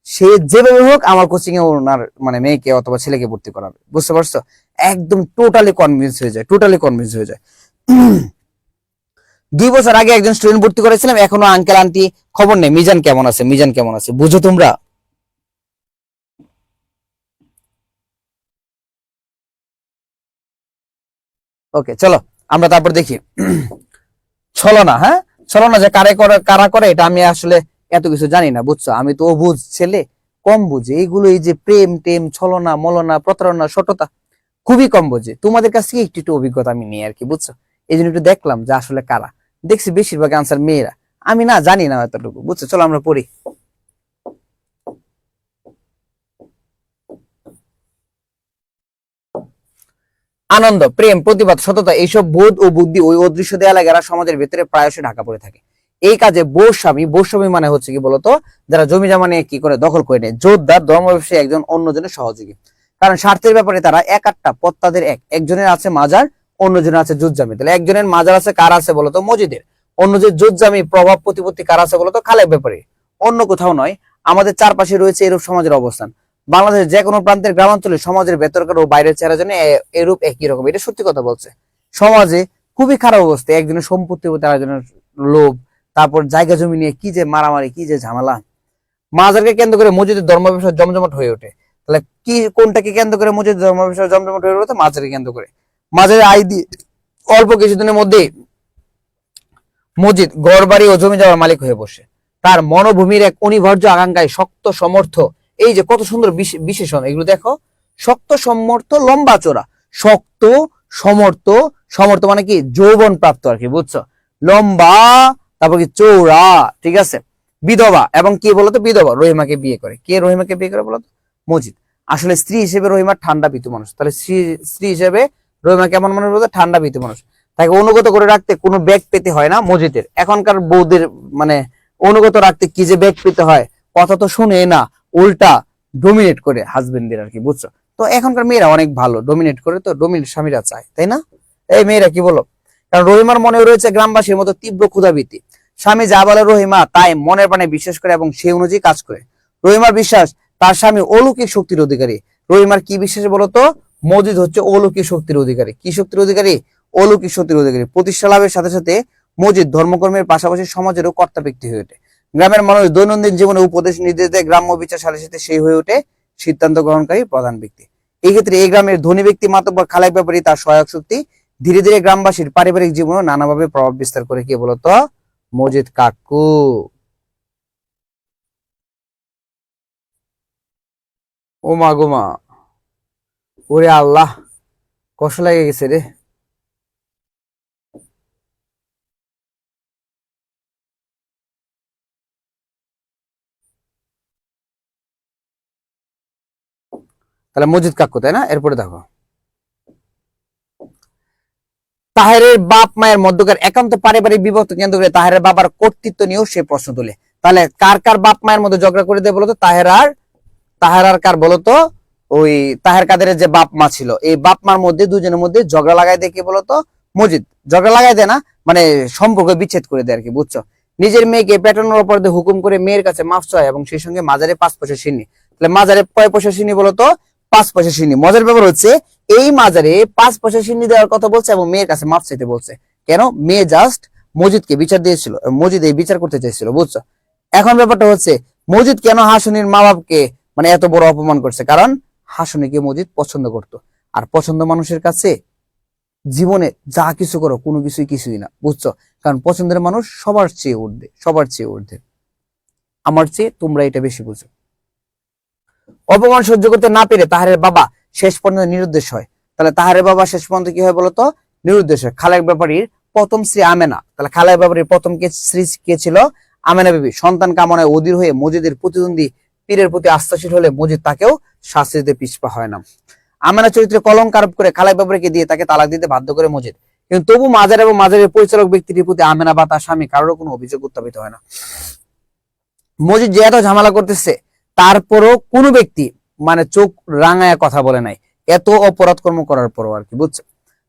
সে যেভাবে হোক আমার কোচিং এ ওনার মানে মেয়েকে অথবা ছেলেকে ভর্তি করাবে, বুঝতে পারছো? একদম টোটালি কনভিন্স হয়ে যায়, টোটালি কনভিন্স হয়ে যায়। 2 বছর আগে একজন স্টুডেন্ট ভর্তি করেছিলাম, এখনো আঙ্কেল আন্টি খবর নেই মিজান কেমন আছে, মিজান কেমন আছে, বুঝো তোমরা? ওকে, চলো আমরা তারপর দেখি। ছলনা, হ্যাঁ, ছলনা যে কারে করে কারা করে এটা আমি আসলে এত কিছু জানি না, বুঝছো? আমি তো অবুঝ ছেলে, কম বুঝি এইগুলো, এই যে প্রেম টেম, ছলনা মলনা, প্রতারণা, সততা খুবই কম বুঝি। তোমাদের কাছ থেকে একটু একটু অভিজ্ঞতা আমি নিই আর কি, বুঝছো? এই জন্য একটু দেখলাম যে আসলে কারা। দেখছি বেশিরভাগ আনসার মেয়েরা, আমি না জানি না এতটুকু, বুঝছো? চলো আমরা পড়ি। আনন্দ, প্রেম, প্রতিবাদ, সততা এইসব বোধ ও বুদ্ধি ওই অদৃশ্য দেয়ালেরা সমাজের ভেতরে প্রায়শই ঢাকা পড়ে থাকে। এই কাজে বৈষম্য মানে হচ্ছে কি বলতো, যারা জমি জমা নিয়ে কি করে দখল করে নেয়, জোরদার ধর্ম ব্যবসায়ী একজন অন্যজনের সহযোগী, কারণ স্বার্থের ব্যাপারে তারা এক আটটা পথ তাদের এক, একজনের আছে মাজার, অন্যজনের আছে জুজ্জামি। তাহলে একজনের মাজার আছে, কার আছে বলতো? মসজিদের। অন্য যে জুজ্জামি প্রভাব প্রতিপত্তি কার আছে বলতো? খালেক ব্যাপারে। অন্য কোথাও নয়, আমাদের চারপাশে রয়েছে এরূপ সমাজের অবস্থান। বাংলাদেশের যে কোনো প্রান্তের গ্রামাঞ্চলে সমাজের ভেতরকার ও বাইরের চেহারা জন্য এরূপ একই রকম। এটা সত্যি কথা বলছে। সমাজে খুবই খারাপ অবস্থা, একজনের সম্পত্তি প্রতি আরেকজনের লোভ, তারপর জায়গা জমি নিয়ে কি যে মারামারি, কি যে ঝামেলা। মাজারকে কেন্দ্র করে মসজিদের ধর্ম ব্যবসা জমজমাট হয়ে ওঠে। তাহলে কি কোনটাকে কেন্দ্র করে মসজিদের ধর্ম ব্যবসা জমজমাট হয়ে ওঠে? মাজারকে কেন্দ্র করে। মাজারের আয় দিয়ে অল্প কিছুদিনের মধ্যে মসজিদ ঘর বাড়ি ও জমি জমার মালিক হয়ে বসে। তার মনোভূমির এক অনিবার্য আকাঙ্ক্ষায় শক্ত সমর্থ, এই যে কত সুন্দর বিশেষণ এগুলো দেখো, শক্ত সমর্থ লম্বা চোরা, শক্ত সমর্থ, সমর্থ মানে কি যৌবন প্রাপ্ত আর কি, বুঝছো? লম্বা, তারপর কি চৌড়া, ঠিক আছে? বিধবা, এবং কি বলতো? বিধবা রহিমাকে বিয়ে করে। কে রহিমাকে বিয়ে করে বলতো? মজিদ। আসলে স্ত্রী হিসেবে রহিমা ঠান্ডা ভীতু মানুষ। তাহলে স্ত্রী হিসেবে রহিমা কেমন মানুষ বলতো? ঠান্ডা ভীতু মানুষ। তাকে অনুগত করে রাখতে কোনো ব্যাগ পেতে হয় না মসজিদের। এখনকার বউদের মানে অনুগত রাখতে কি যে ব্যাগ পেতে হয়, কথা তো শুনে না, উল্টা ডোমিনেট করে হাজবেন্ডদের আর কি, বুঝছো? তো এখনকার মেয়েরা অনেক ভালো, ডোমিনেট করে, তো ডোমিনেট স্বামীরা চায়, তাই না? এই মেয়েরা কি বলো? কারণ রহিমার মনে রয়েছে গ্রামবাসীর মতো তীব্র ক্ষুধাবৃত্তি। স্বামী যা বলে রহিমা তাই মনের প্রাণে বিশ্বাস করে এবং সেই অনুযায়ী কাজ করে। রহিমার বিশ্বাস তার স্বামী অলৌকিক শক্তির অধিকারী। রহিমার কি বিশ্বাস বলতো? মজিদ হচ্ছে অলৌকিক শক্তির অধিকারী। কি শক্তির অধিকারী? অলৌকিক শক্তির অধিকারী। প্রতিষ্ঠা লাভের সাথে সাথে মজিদ ধর্মকর্মের পাশাপাশি সমাজেরও কর্তা ব্যক্তি হয়ে ওঠে। গ্রামের মানুষ দৈনন্দিন জীবনে উপদেশ নির্দেশ দেয়, গ্রাম্য বিচার সালিসিতে সেই হয়ে ওঠে সিদ্ধান্ত গ্রহণকারী প্রধান ব্যক্তি। এই ক্ষেত্রে এই গ্রামের ধনী ব্যক্তি মাতব্বর খালেক ব্যাপারী তার সহায়ক শক্তি। ধীরে ধীরে গ্রামবাসীর পারিবারিক জীবনে নানাভাবে প্রভাব বিস্তার করে। কে বলতো? মজিদ কাকু। ও মা গো মা, ওরে আল্লাহ, কষ্ট লেগে গেছে রে। তাহলে মজিদ কাকু, তাই না? এরপরে দেখো, তাহেরের বাপ মায়ের মধ্যকার একান্ত পারিবারিক বিভক্ত কেন্দ্র করে তাহেরের বাবার কর্তৃত্ব নিয়েও সে প্রশ্ন তোলে। তাহলে কার কার বাপ মায়ের মধ্যে ঝগড়া করে দেয় বলতো? তাহের আর কার বলতো? ওই তাহের কাদেরের যে বাপ মা ছিল, এই বাপ মার মধ্যে দুজনের মধ্যে ঝগড়া লাগাই দেয়। কি বলতো? মজিদ। ঝগড়া লাগাই দেয় না, মানে সম্পর্ক বিচ্ছেদ করে দেয় আর কি, বুঝছো? নিজের মেয়েকে পেটানোর অপরাধে হুকুম করে মেয়ের কাছে মাফ চায় এবং সেই সঙ্গে মাজারে 5 পয়সা সিন্নি। তাহলে মাজারে কয় পয়সা সিন্নি বলতো? 5 পয়সা সিন্নি। মজার ব্যাপার হচ্ছে এই মাজারে 5 পয়সা সিন্নি দেওয়ার কথা বলছে এবং মেয়ের কাছে মাফ চাইতে বলছে। কেন? মেয়ে জাস্ট মজিদকে বিচার দিয়েছিল, মজিদ এই বিচার করতে চাইছিল, বুঝছো? এখন ব্যাপারটা হচ্ছে মজিদ কেন হাসুনির মা বাপকে মানে এত বড় অপমান করছে? কারণ হাসুনিকে মজিদ পছন্দ করত, আর পছন্দ মানুষের কাছে জীবনে যা কিছু করো কোনো কিছুই না, বুঝছো? কারণ পছন্দের মানুষ সবার চেয়ে ঊর্ধ্বে, সবার চেয়ে ঊর্ধ্বে। আমার চেয়ে তোমরা এটা বেশি বুঝো। অপমান সহ্য করতে না পেরে তাহারের বাবা শেষ পর্যন্ত নিরুদ্দেশ হয়। তাহলে তাহারের বাবা শেষ পর্যন্ত কি হয় বলতো? নিরুদ্দেশ হয়। খালেক ব্যাপারীর প্রথম স্ত্রী আমেনা, তাহলে খালেক ব্যাপারীর প্রথম স্ত্রী কে ছিল? আমেনা বিবি। সন্তান কামনায় অধীর হয়ে মজিদের প্রতিদ্বন্দ্বী পীরের প্রতি আস্থাশীল হলে মজিদ তাকেও শাস্তি দিতে পিছপা হয় না। আমেনা চরিত্রে কলঙ্ক আরোপ করে খালেক ব্যাপারীকে দিয়ে তাকে তালাক দিতে বাধ্য করে মজিদ। কিন্তু তবু মাজার এবং মাজারের পরিচালক ব্যক্তিটির প্রতি আমেনা বা তার স্বামী কারোর কোনো অভিযোগ উত্থাপিত হয় না। মজিদ যে এত ঝামেলা করতেছে তারপরও কোনো ব্যক্তি মানে চোখ রাঙায় কথা বলে নাই, এত অপরাধ কর্ম করার পরও আর কি, বুঝছো?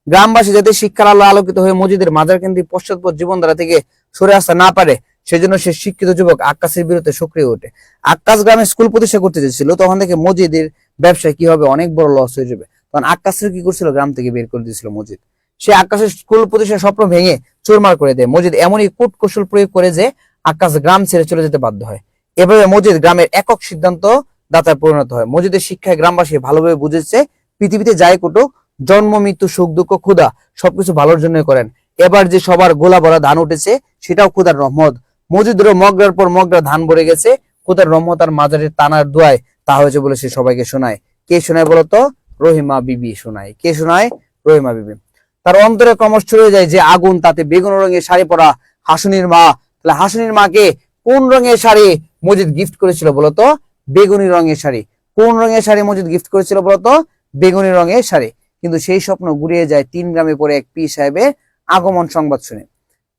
গ্রামবাসী যাতে শিক্ষার আলো আলোকিত হয়ে মজিদের মাজার কেন্দ্রিক পশ্চাৎপদ জীবনধারা থেকে সরে আসতে না পারে সেজন্য সে শিক্ষিত যুবক আক্কাসের বিরুদ্ধে সক্রিয় ওঠে। আক্কাস গ্রামে স্কুল প্রতিষ্ঠা করতে চেয়েছিল, তখন থেকে মজিদের ব্যবসায় কি হবে, অনেক বড় লস হয়ে যাবে। তখন আক্কাসের কি করছিল, গ্রাম থেকে বের করে দিয়েছিল মজিদ। সে আক্কাসের স্কুল প্রতিষ্ঠার স্বপ্ন ভেঙে চুরমার করে দেয়। মজিদ এমনই কূট কৌশল প্রয়োগ করে যে আক্কাস গ্রাম ছেড়ে চলে যেতে বাধ্য হয়। এভাবে মজিদ গ্রামের একক সিদ্ধান্ত দাতায় পরিণত হয়। মজিদের শিক্ষায় গ্রামবাসী ভালোভাবে বুঝেছে পৃথিবীতে যাই কুটুক, জন্ম মৃত্যু সুখ দুঃখ ক্ষুধা সবকিছু ভালোর জন্যই করেন। এবার যে সবার গোলা ভরা ধান উঠেছে সেটাও ক্ষুধার রহমত। মজিদেরও মগরার পর মগরা ধান ভরে গেছে, ক্ষুধার রহমত আর মাজারের তানার দোয়ায় তা হয়েছে বলে সে সবাইকে শোনায়। কে শোনায় বলতো? রহিমা বিবি শোনায়। কে শোনায়? রহিমা বিবি। তার অন্তরে ক্রমশ ছড়িয়ে যায় যে আগুন, তাতে বেগুন রঙের শাড়ি পরা হাসুনির মা। তাহলে হাসুনির মাকে কোন রঙের শাড়ি মজিদ গিফট করেছিল বলতো? বেগুনি রঙের শাড়ি। কোন রঙের শাড়ি মজিদ গিফট করেছিল বলতো? বেগুনি রঙের শাড়ি। কিন্তু সেই স্বপ্ন গুড়িয়ে যায় 3 গ্রামে পরে এক পীর সাহেবের আগমন সংবাদ শুনে।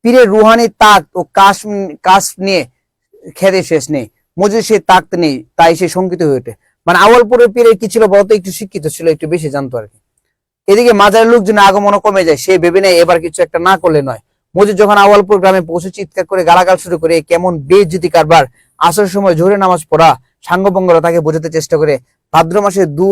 পীরের রুহানি তাক ও কাশ নিয়ে খেতে শেষ নেই। মজিদ সেই তাকতে নেই, তাই সে শঙ্কিত হয়ে ওঠে। মানে আওয়ালপুরের পীরের কি ছিল বলতো? একটু শিক্ষিত ছিল, একটু বেশি জানতো আর কি। এদিকে মাজারের লোকজন আগমনও কমে যায়। সে ভেবে নেয় এবার কিছু একটা না করলে নয়। মজিদ যখন আওয়ালপুর গ্রামে পৌঁছে চিৎকার করে গালাগাল শুরু করে, কেমন বেইজ্জতি কারবার! আসরের সময় জোরে নামাজ পড়া সাঙ্গভঙ্গরা তাকে বোঝাতে চেষ্টা করে ভাদ্র মাসে 2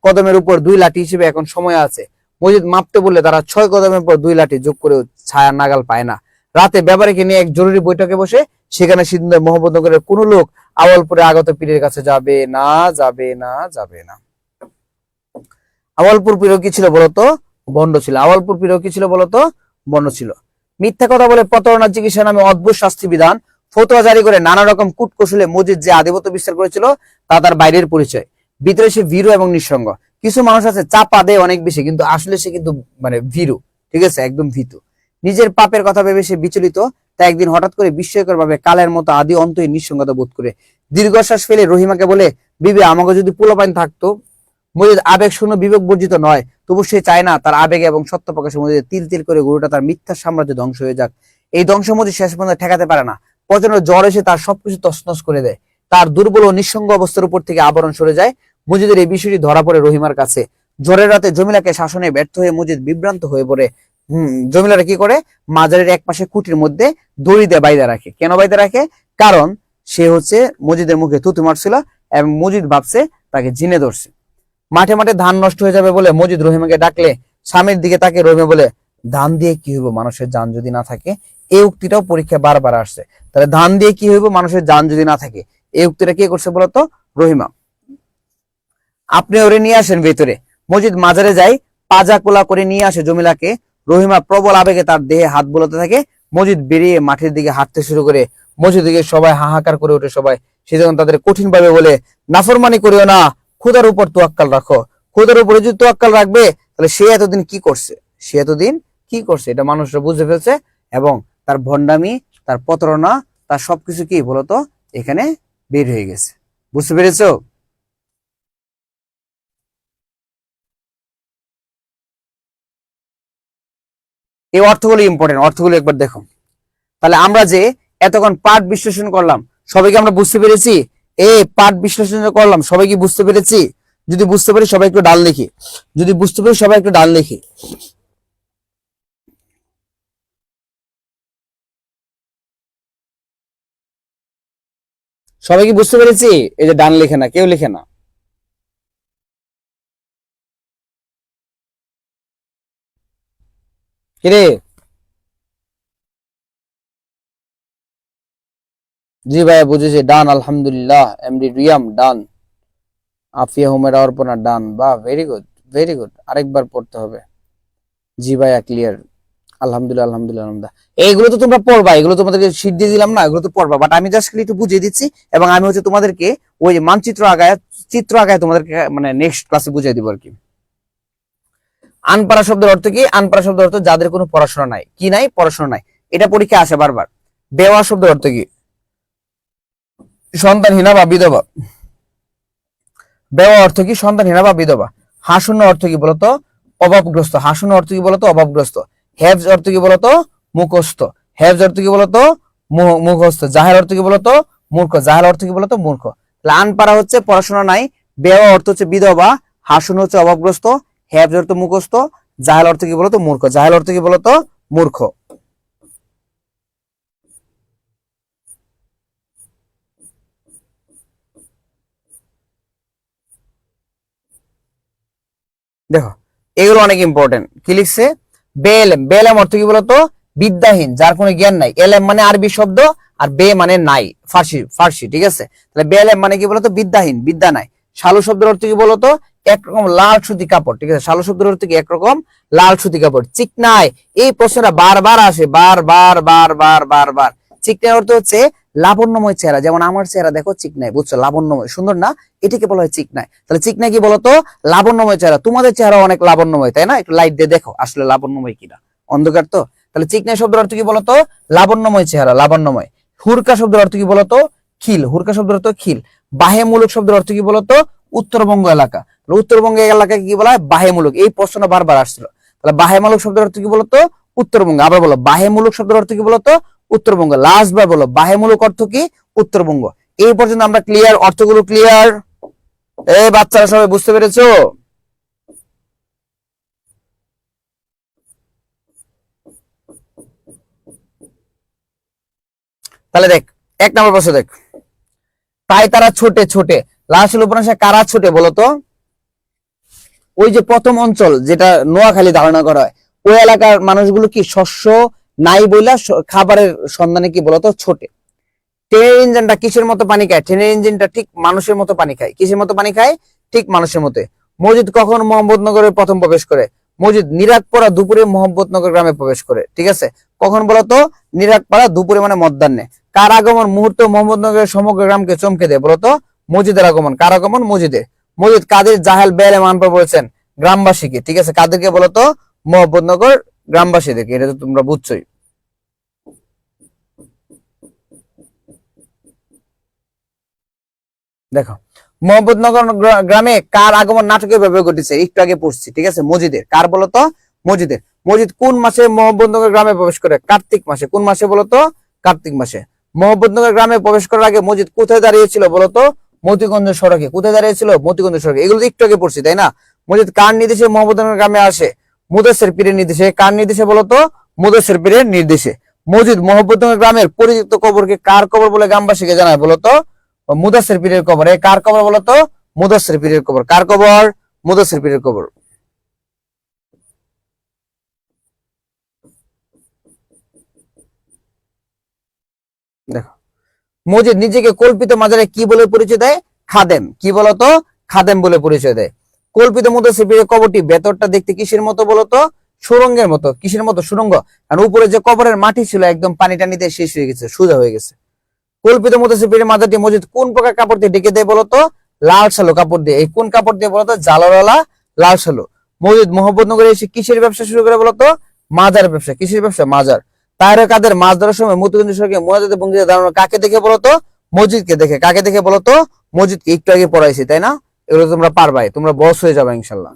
কদমের উপর 2 লাঠি হিসেবে এখন সময় আছে। মজিদ মাপতে বললে তারা 6 কদমের পর 2 লাঠি যোগ করে ছায়া নাগাল পায় না। রাতে ব্যাপারীকে নিয়ে এক জরুরি বৈঠকে বসে সেখানে সিদ্ধান্ত মোহাম্মদনগরের কোনো লোক আওয়ালপুরে আগত পীরের কাছে যাবে না, যাবে না, যাবে না। আওয়ালপুর পীর কি ছিল বলতো? বন্ড ছিল। আওয়ালপুর পীর কি ছিল বলতো? বন্ড ছিল। মিথ্যা কথা বলে প্রতারণা চিকিৎসা নামে অদ্ভুত শাস্তি বিধান ফতোয়া জারি করে নানা রকম কূটকৌশলে মজিদ যে আধিপত্য বিস্তার করেছিল তা তার বাইরের পরিচয়। ভিতরে সে ভীরু এবং নিঃসঙ্গ। কিছু মানুষ আছে চাপা দেয় অনেক বেশি, কিন্তু আসলে সে কিন্তু মানে ভীরু, ঠিক আছে, একদম ভীতু। নিজের পাপের কথা ভেবে সে বিচলিত। তাই একদিন হঠাৎ করে বিস্ময়কর ভাবে কালের মতো আদি অন্তই নিঃসঙ্গতা বোধ করে দীর্ঘশ্বাস ফেলে রহিমাকে বলে, বিবি আমাকে যদি পোলাপাইন থাকতো। মজিদ আবেগ শূন্য বিবেক বর্জিত নয়, তবু সে চায় না তার আবেগ এবং সত্য প্রকাশের মধ্যে তিল তিল করে গরুটা তার মিথ্যার সাম্রাজ্য ধ্বংস হয়ে যাক। এই ধ্বংস মজিদ শেষ পর্যন্ত ঠেকাতে পারে না। প্রচন্ড জ্বর এসে তার সবকিছু তছনছ করে দেয়। তার দুর্বল ও নিঃসঙ্গ অবস্থার উপর থেকে আবরণ সরে যায়। মজিদের এই বিষয়টি ধরা পড়ে রহিমার কাছে। জ্বরের রাতে জমিলাকে শাসনে ব্যর্থ হয়ে মজিদ বিভ্রান্ত হয়ে পড়ে। জমিলারা কি করে? মাজারের এক পাশে খুঁটির মধ্যে দড়ি দিয়ে বাইদা রাখে। কেন বাইদা রাখে? কারণ সে হচ্ছে মজিদের মুখে থুতু মারছিল এবং মজিদ ভাবছে তাকে জিনে ধরছে। মাঠে মাঠে ধান নষ্ট হয়ে যাবে বলে মজিদ রহিমাকে ডাকলে স্বামীর দিকে তাকে রহিমা বলে, ধান দিয়ে কি হইব মানুষের জান যদি না থাকে। এই উক্তিটাও পরীক্ষায় বারবার আসছে। তাহলে ধান দিয়ে কি হইব মানুষের জান যদি না থাকে, এই উক্তিটা কে করছে বলতো? রহিমা। আপনি ওরে নিয়ে আসেন ভেতরে। মজিদ মাজারে যাই, পাজা কোলা করে নিয়ে আসে জমিলাকে। রহিমা প্রবল আবেগে তার দেহে হাত বোলাতে থাকে। মজিদ বেরিয়ে মাঠের দিকে হাঁটতে শুরু করে। মসজিদ দিকে সবাই হাহাকার করে ওঠে। সবাই সে যখন তাদের কঠিন ভাবে বলে, নাফরমানি করিও না, খুদার উপর তোয়াক্কাল রাখো। খুদার উপরে যদি তোয়াক্কাল রাখবে তাহলে সে এতদিন কি করছে, সে এতদিন কি করছে এটা মানুষরা বুঝে ফেলছে এবং তার ভণ্ডামি, তার প্রতারণা, তার সবকিছু কি বলতো এখানে বের হয়ে গেছে। বুঝতে পেরেছো? এই অর্থগুলো ইম্পর্টেন্ট, অর্থগুলো একবার দেখো। তাহলে আমরা যে এতক্ষণ পাঠ বিশ্লেষণ করলাম সবাইকে আমরা বুঝতে পেরেছি? এই পাঠ বিশ্লেষণ করলাম সবাই কি বুঝতে পেরেছি? যদি বুঝতে পারি সবাই একটু ডান লিখি। যদি বুঝতে পারি সবাই একটু ডান লিখি। সবাই কি বুঝতে পেরেছি? এই যে ডান লিখে না, কেউ লিখে না। কিরে? জি ভাই বুঝেছি, ডান আলহামদুলিল্লাহ। এমডি রিয়াম ডান। আফিয়া হোমের অর্পণা ডান। বাহ, ভেরি গুড, ভেরি গুড। আরেকবার পড়তে হবে। জি ভাইয়া ক্লিয়ার। আলহামদুলিল্লাহ আলহামদুলিল্লাহ আলহামদুলিল্লাহ। এইগুলো তো তোমরা পড়বা, এগুলো তোমাদেরকে শীট দিয়ে দিলাম না, এগুলো তো পড়বা, বাট আমি জাস্ট একটু বুঝিয়ে দিচ্ছি। এবং আমি হচ্ছে তোমাদেরকে ওই যে মানচিত্র আগায়, চিত্র আগায় তোমাদেরকে মানে নেক্সট ক্লাসে বুঝিয়ে দিব আর কি। আনপাড়া শব্দের অর্থ কি? আনপাড়া শব্দের অর্থ যাদের কোনো পড়াশোনা নাই। কি নাই? পড়াশোনা নাই। এটা পরীক্ষা আসে বারবার। বেওয়া শব্দের অর্থ কি? সন্তানহীনা বা বিধবা। বেওয়া অর্থ কি? সন্তানহীনা বা বিধবা। হাসুন্য অর্থ কি বলতো? অভাবগ্রস্ত। হাসুন্য অর্থ কি বলতো? অভাবগ্রস্ত। হেফজ অর্থ কি বলতো? মুখস্থ। হেফজ অর্থ কি বলতো? মুখস্থ। জাহেল অর্থ কি বলতো? মূর্খ। জাহেল অর্থ কি বলতো? মূর্খ। আনপাড়া হচ্ছে পড়াশোনা নাই, বেওয়া অর্থ হচ্ছে বিধবা, হাসুন্য হচ্ছে অভাবগ্রস্ত, হেফজ অর্থ মুখস্থ, জাহেল অর্থ কি বলতো? মূর্খ। জাহেল অর্থ কি বলতো? মূর্খ। দেখো এগুলো অনেক ইম্পর্টেন্ট। কি লিখছে? বেএলএম। বেএলএম অর্থ কি বলতো? বিদ্যাহীন, যার কোনো জ্ঞান নাই। এলএম মানে আরবি শব্দ, আর বে মানে নাই, ফার্সি ফার্সি, ঠিক আছে? তাহলে বেএলএম মানে কি বলতো? বিদ্যাহীন, বিদ্যা নাই। শালু শব্দের অর্থ কি বলতো? একরকম লাল সুতি কাপড়, ঠিক আছে? শালু শব্দের অর্থ কি? একরকম লাল সুতি কাপড়। চিকনাই, এই প্রশ্নটা বারবার আসে, বারবার বারবার বারবার। চিকনাই অর্থ হচ্ছে লাবণ্যময় চেহারা, যেমন আমার চেহারা দেখো চিকনাই, বুঝছো? লাবণ্যময়, সুন্দর না? এটাকে বলা হয় চিকনাই। তাহলে চিকনাই কি বলতো? লাবণ্যময় চেহারা। তোমাদের চেহারা অনেক লাবণ্যময়, তাই না? একটু লাইট দিয়ে দেখো আসলে লাবণ্যময় কিনা, অন্ধকার তো। তাহলে চিকনাই শব্দের অর্থ কি বলতো? লাবণ্যময় চেহারা, লাবণ্যময়। হুরকা শব্দের অর্থ কি বলতো? খিল। হুরকা শব্দের অর্থ খিল। বাহেমূলক শব্দের অর্থ কি বলতো? উত্তরবঙ্গ এলাকা। উত্তরবঙ্গ এলাকাকে কি বলা হয়? বাহেমূলক। এই প্রশ্নটা বারবার আসছিল। তাহলে বাহেমূলক শব্দের অর্থ কি বলতো? উত্তরবঙ্গ। আবার বলো, বাহেমূলক শব্দের অর্থ কি বলতো? উত্তরবঙ্গ। লাস্ট বার বলো, বাহেমূলক অর্থ কি? উত্তরবঙ্গ। এই পর্যন্ত আমরা ক্লিয়ার? অর্থগুলো ক্লিয়ার? এই বাচ্চারা সবাই বুঝতে পেরেছো? তাহলে দেখ, এক নম্বর প্রশ্ন দেখ। তাই তারা ছোটে ছোটে, লাস্ট উপন্যাসে কারা ছোটে বলতো? ওই যে প্রথম অঞ্চল যেটা নোয়াখালী ধারণা করা হয়, ওই এলাকার মানুষগুলো কি শস্য নাই বইলা খাবারের সন্ধানে কি বলতো? ছোটে। ট্রেনের ইঞ্জিনটা কিসের মতো পানি খায়? ট্রেনের ইঞ্জিনটা ঠিক মানুষের মতো পানি খায়। কিসের মতো পানি খায়? ঠিক মানুষের মতো। মসজিদ কখন মোহাম্মদনগরে প্রথম প্রবেশ করে? মসজিদ নিরাগপাড়া দুপুরে মোহাম্মদনগর গ্রামে প্রবেশ করে, ঠিক আছে? কখন বলতো? নিরাগপাড়া দুপুরে মানে মধ্যাহ্নে। কার আগমন মুহূর্তে মোহাম্মদনগরের সমগ্র গ্রামকে চমকে দেয় বলতো? মসজিদের আগমন। কার আগমন? মসজিদের। মসজিদ কাদের জাহেল বেলে মানপা বলেছেন? গ্রামবাসীকে, ঠিক আছে? কাদেরকে বলতো? মোহাম্মদনগর গ্রামবাসীদেরকে। এটা তো তোমরা বুঝছোই। দেখো, মোহাম্মদনগর গ্রামে কার আগমন নাটকীয় ভাবে ঘটেছে? একটু আগে পড়ছি, ঠিক আছে? মসজিদের। কার বলতো? মসজিদের। মসজিদ কোন মাসে মোহাম্মদনগর গ্রামে প্রবেশ করে? কার্তিক মাসে। কোন মাসে বলতো? কার্তিক মাসে। মোহাম্মদনগর গ্রামে প্রবেশ করার আগে মসজিদ কোথায় দাঁড়িয়েছিল বলতো? মতিগঞ্জ সড়কে। কোথায় দাঁড়িয়েছিল? মতিগঞ্জ সড়কে। এগুলো একটু আগে পড়ছি, তাই না? মসজিদ কার নির্দেশে মোহাম্মদনগর গ্রামে আসে? মুদাসসির পীরের নির্দেশে। কার নির্দেশে বলতো? মুদাসসির পীরের নির্দেশে। মসজিদ মোহাম্মদনগর গ্রামের পরিচিত কবরকে কার কবর বলে গ্রামবাসীকে জানায় বলতো? মুদাসসির পীরের কবর। কার কবর বলতো? মুদাসসির পীরের কবর। কার কবর? মুদাসসির পীরের কবর। দেখো, মসজিদ নিজেকে কল্পিত মাজারে কি বলে পরিচয় দেয়? খাদেম। কি বলতো? খাদেম বলে পরিচয় দেয়। কল্পিত মুদাসসির পীরের কবরটি ভেতরটা দেখতে কিসের মতো বলতো? সুরঙ্গের মতো। কিসের মতো? সুরঙ্গ। কারণ উপরে যে কবরের মাটি ছিল একদম পানি টানিতে শেষ হয়ে গেছে, সোজা হয়ে গেছে। কল্পিত মুদাসসির পীরের মাজারটি মসজিদ কোন প্রকার কাপড় দিয়ে ঢেকে দেয় বলতো? লাল সালু কাপড় দিয়ে। এই কোন কাপড় দিয়ে বলতো? জালালওয়ালা লাল সালু। মসজিদ মোহাম্মদনগরে এসে কিসের ব্যবসা শুরু করে বলতো? মাজার ব্যবসা। কিসের ব্যবসা? মাজার। তাহের কাদের মাছ ধরার সময় মতিগঞ্জ সড়কে মোনাজাতে ভঙ্গিতে দাঁড়ানো কাকে দেখে বলতো? মসজিদকে দেখে। কাকে দেখে বলতো? মসজিদকে। একটু আগে পড়াইছি, তাই না? এগুলো তোমরা পারবাই, তোমরা বস হয়ে যাবে ইনশাল্লাহ।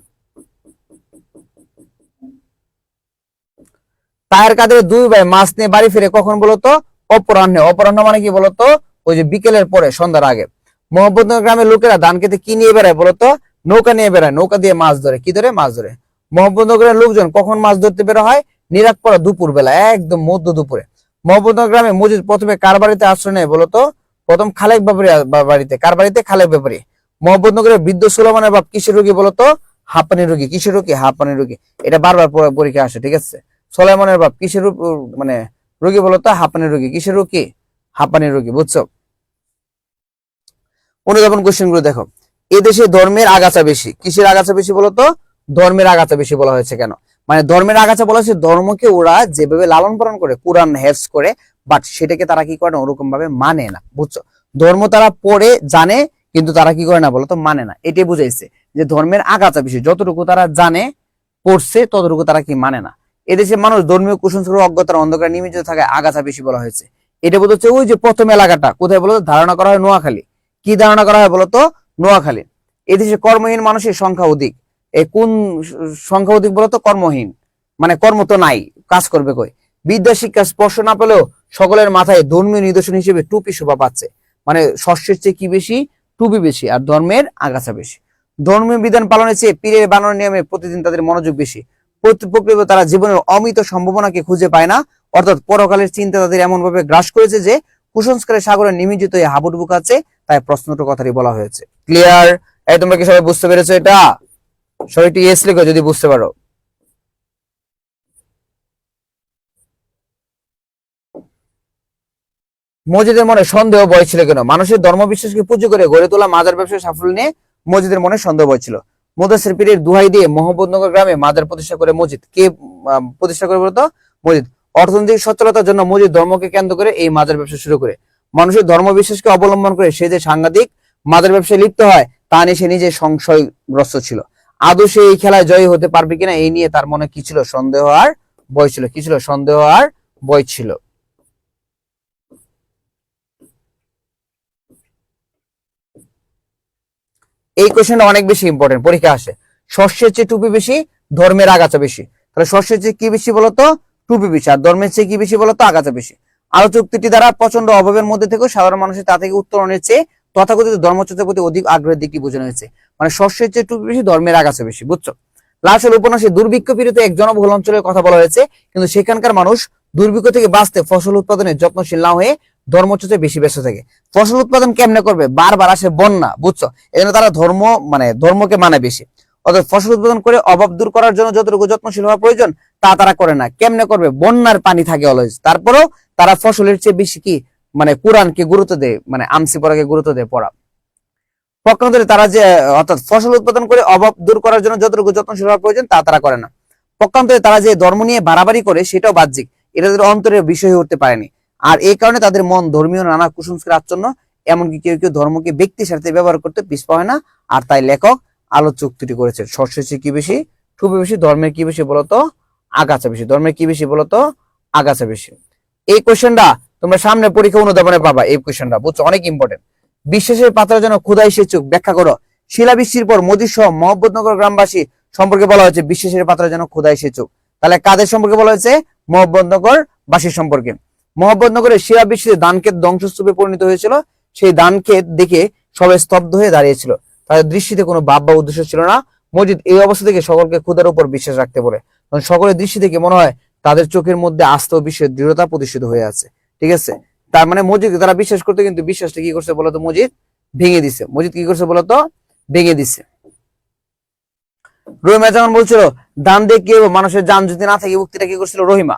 তাহের কাদের দুই ভাই মাছ নিয়ে বাড়ি ফিরে কখন বলতো? অপরাহ্নে। অপরাহ্ন মানে কি বলতো? ওই যে বিকেলের পরে, সন্ধ্যার আগে। মোহাম্মদনগর গ্রামের লোকেরা ধান খেতে কি নিয়ে বেড়ায় বলতো? নৌকা নিয়ে বেড়ায়। নৌকা দিয়ে মাছ ধরে। কি ধরে? মাছ ধরে। মোহাম্মদনগরের লোকজন কখন মাছ ধরতে বের হয়? নিরাগপাড়া দুপুর বেলা, একদম মধ্য দুপুরে। মোহাম্মদনগর গ্রামে মসজিদ প্রথমে কার বাড়িতে আশ্রয় নেয় বলতো? প্রথম খালেক ব্যাপারী বাড়িতে। কার বাড়িতে? খালেক ব্যাপারী। মোহাম্মদনগরের বৃদ্ধ সুলেমানের বাপ কিসের রোগী বলতো? হাঁপানি রোগী। কিসের রোগী? হাঁপানি রোগী। এটা বারবার পরীক্ষা আসে, ঠিক আছে? সোলাইমানের বাপ কিসের মানে রোগী বলতো? হাঁপানি রোগী। কিসের রোগী? হাঁপানি রোগী, বুঝছো? অনুধাবন কোশ্চেন গুলো দেখো। এদেশে ধর্মের আগাছা বেশি। কিসের আগাছা বেশি বলতো? ধর্মের আগাছা বেশি বলা হয়েছে কেন? মানে ধর্মের আগাছা বলা হচ্ছে ধর্মকে ওরা যেভাবে লালন পালন করে, কোরআন হেফজ করে, বাট সেটাকে তারা কি করে না, ওরকম ভাবে মানে না, বুঝছো? ধর্ম তারা পড়ে জানে, কিন্তু তারা কি করে না বলতো, মানে না। এটাই বুঝাইছে যে ধর্মের আগাছা বিষয়, যতটুকু তারা জানে পড়ছে ততটুকু তারা কি মানে না। এদেশে মানুষ ধর্মীয় কুসংস্কার অজ্ঞতার অন্ধকারে নিমজ্জিত থাকে, আগাছা বেশি বলা হয়েছে। এটা বলতে ওই যে প্রথম এলাকাটা কোথায় বলতো, ধারণা করা হয় নোয়াখালী। কি ধারণা করা হয় বলতো, নোয়াখালী। এদেশে কর্মহীন মানুষের সংখ্যা অধিক। এই কোন সংখ্যা অধিক বলতো, কর্মহীন, মানে কর্ম তো নাই, কাজ করবে কই। বিদ্যা শিক্ষা স্পর্শ না পেলেও সকলের মাথায় ধর্মীয় নিদর্শন হিসেবে টুপি শোভা পাচ্ছে। মানে শস্যের চেয়ে কি বেশি, টুপি বেশি, আর ধর্মের আগাছা বেশি। ধর্মীয় বিধান পালনের চেয়ে পীরের বানানোর নিয়মে প্রতিদিন তাদের মনোযোগ বেশি। প্রকৃত তারা জীবনের অমিত সম্ভাবনাকে খুঁজে পায় না, অর্থাৎ পরকালের চিন্তা তাদের এমন ভাবে গ্রাস করেছে যে কুসংস্কারের সাগরে নিমজ্জিত হয়ে হাবুডুবু খাচ্ছে। তাই প্রশ্নটার কথাই বলা হয়েছে। ক্লিয়ার? এই তোমরা কি সবাই বুঝতে পেরেছো এটা? সবাই একটু ইয়েস লিখো যদি বুঝতে পারো। মসজিদের মনে সন্দেহ ভয় ছিল কেন? মানুষের ধর্মবিশ্বাসকে পুঁজি করে গড়ে তোলা মাজার ব্যবসার সাফল্য নিয়ে মসজিদের মনে সন্দেহ ভয় ছিল। মুদাসসির পীরের দুহাই দিয়ে মোহাম্মদনগর গ্রামে মাজার প্রতিষ্ঠা করে মসজিদ। কে প্রতিষ্ঠা করে বলতো? মসজিদ। অর্থনৈতিক সচ্ছলতার জন্য মসজিদ ধর্মকে কেন্দ্র করে এই মাজার ব্যবসা শুরু করে। মানুষের ধর্মবিশ্বাসকে অবলম্বন করে সে যে সাংঘাতিক মাজার ব্যবসায় লিপ্ত হয় তা নিয়ে সে নিজে সংশয়গ্রস্ত ছিল। আদৌ সে এই খেলায় জয়ী হতে পারবে কিনা এই নিয়ে তার মনে কি ছিল, সন্দেহ আর ভয় ছিল। কি ছিল? সন্দেহ আর ভয় ছিল। এই কোশ্চেনটা অনেক বেশি ইম্পর্টেন্ট, পরীক্ষা আসে। শস্যের চেয়ে টুপি বেশি, ধর্মের আগাছা বেশি। তাহলে শস্যের চেয়ে কি বেশি বলতো, টুপি বেশি, আর ধর্মের চেয়ে কি বেশি বলতো, আগাছা বেশি। আলোচ্য উক্তিটি দ্বারা প্রচন্ড অভাবের মধ্যে থেকেও সাধারণ মানুষের তা থেকে উত্তরণের চেয়ে তথাকথিত ধর্মচর্চার প্রতি অধিক আগ্রহের দিকটি বোঝানো হয়েছে। মানে শস্যের চেয়ে টুপি বেশি, ধর্মের আগাছা বেশি, বুঝছো? লাশল উপন্যাসে দুর্ভিক্ষ পীড়িত এক জনবহুল অঞ্চলের কথা বলা হয়েছে, কিন্তু সেখানকার মানুষ দুর্ভিক্ষ থেকে বাঁচতে ফসল উৎপাদনে যত্নশীল না হয়ে ধর্মচর্চায় বেশি ব্যস্ত থাকে। ফসল উৎপাদন কেমনে করবে, বারবার আসে বন্যা, বুঝছো? এই জন্য তারা ধর্মকে মানে বেশি। অর্থাৎ ফসল উৎপাদন করে অভাব দূর করার জন্য যতটুকু যত্নশীল হওয়া প্রয়োজন তা তারা করে না। কেমনে করবে, বন্যার পানি থাকে অলওয়েজ, তারপরেও তারা ফসলের চেয়ে বেশি কি কোরআনকে গুরুত্ব দেয়, আমসি পড়াকে গুরুত্ব দেয় পড়া। পক্ষান্তরে তারা যে অর্থাৎ ফসল উৎপাদন করে অভাব দূর করার জন্য যতটুকু যত্নশীল হওয়া প্রয়োজন তা তারা করে না। পক্ষান্তরে তারা যে ধর্ম নিয়ে বাড়াবাড়ি করে সেটাও বাহ্যিক, এটা তাদের অন্তরের বিষয় হয়ে উঠতে পারেনি। আর এই কারণে তাদের মন ধর্মীয় নানা কুসংস্কার আচ্ছন্ন, এমনকি কেউ কেউ ধর্মকে ব্যক্তির সাথে ব্যবহার করতে পিছপা হয় না। আর তাই লেখক আলোচ্য উক্তিটি করেছেন, শস্যের চেয়ে কি বেশি, টুপি বেশি, ধর্মের কি বেশি বলতো, আগাছা বেশি। ধর্মের কি বেশি বলতো, আগাছা বেশি। এই কোশ্চেনটা তোমরা সামনে পরীক্ষা অনুধাবনে পাবা। এই কোশ্চেনটা বুঝছো, অনেক ইম্পর্টেন্ট। বিশ্বাসের পাত্র যেন ক্ষুধায় সেচুক, ব্যাখ্যা করো। শিলাবৃষ্টির পর মদির সহ মোহাম্মদনগর গ্রামবাসী সম্পর্কে বলা হয়েছে বিশ্বাসের পাত্র যেন ক্ষুধায় সেচুক। তাহলে কাদের সম্পর্কে বলা হয়েছে? মোহাম্মদনগর বাসীর সম্পর্কে। মোহাম্মদনগরের শিলাবৃষ্টিতে ধানক্ষেত ধ্বংসস্তূপে পরিণত হয়েছিল। সেই ধানক্ষেত দেখে সবাই স্তব্ধ হয়ে দাঁড়িয়েছিল, তাদের দৃষ্টিতে কোনো ভাব বা উদ্দেশ্য ছিল না। মসজিদ এই অবস্থা থেকে সকলকে ক্ষুধার উপর বিশ্বাস রাখতে বলে। সকলের দৃষ্টি থেকে মনে হয় তাদের চোখের মধ্যে আস্থা ও বিশ্বের দৃঢ়তা প্রতিষ্ঠিত হয়ে আছে। ঠিক আছে, তার মানে মসজিদ তারা বিশ্বাস করতে, কিন্তু বিশ্বাসটা কি করছে বলতো, মসজিদ ভেঙে দিছে। মসজিদ কি করছে বলতো, ভেঙে দিছে। রহিমা যেমন বলছিল দান দিয়ে কি হবে, মানুষের জান যদি না থাকে, উক্তিটা কি করছিল রহিমা।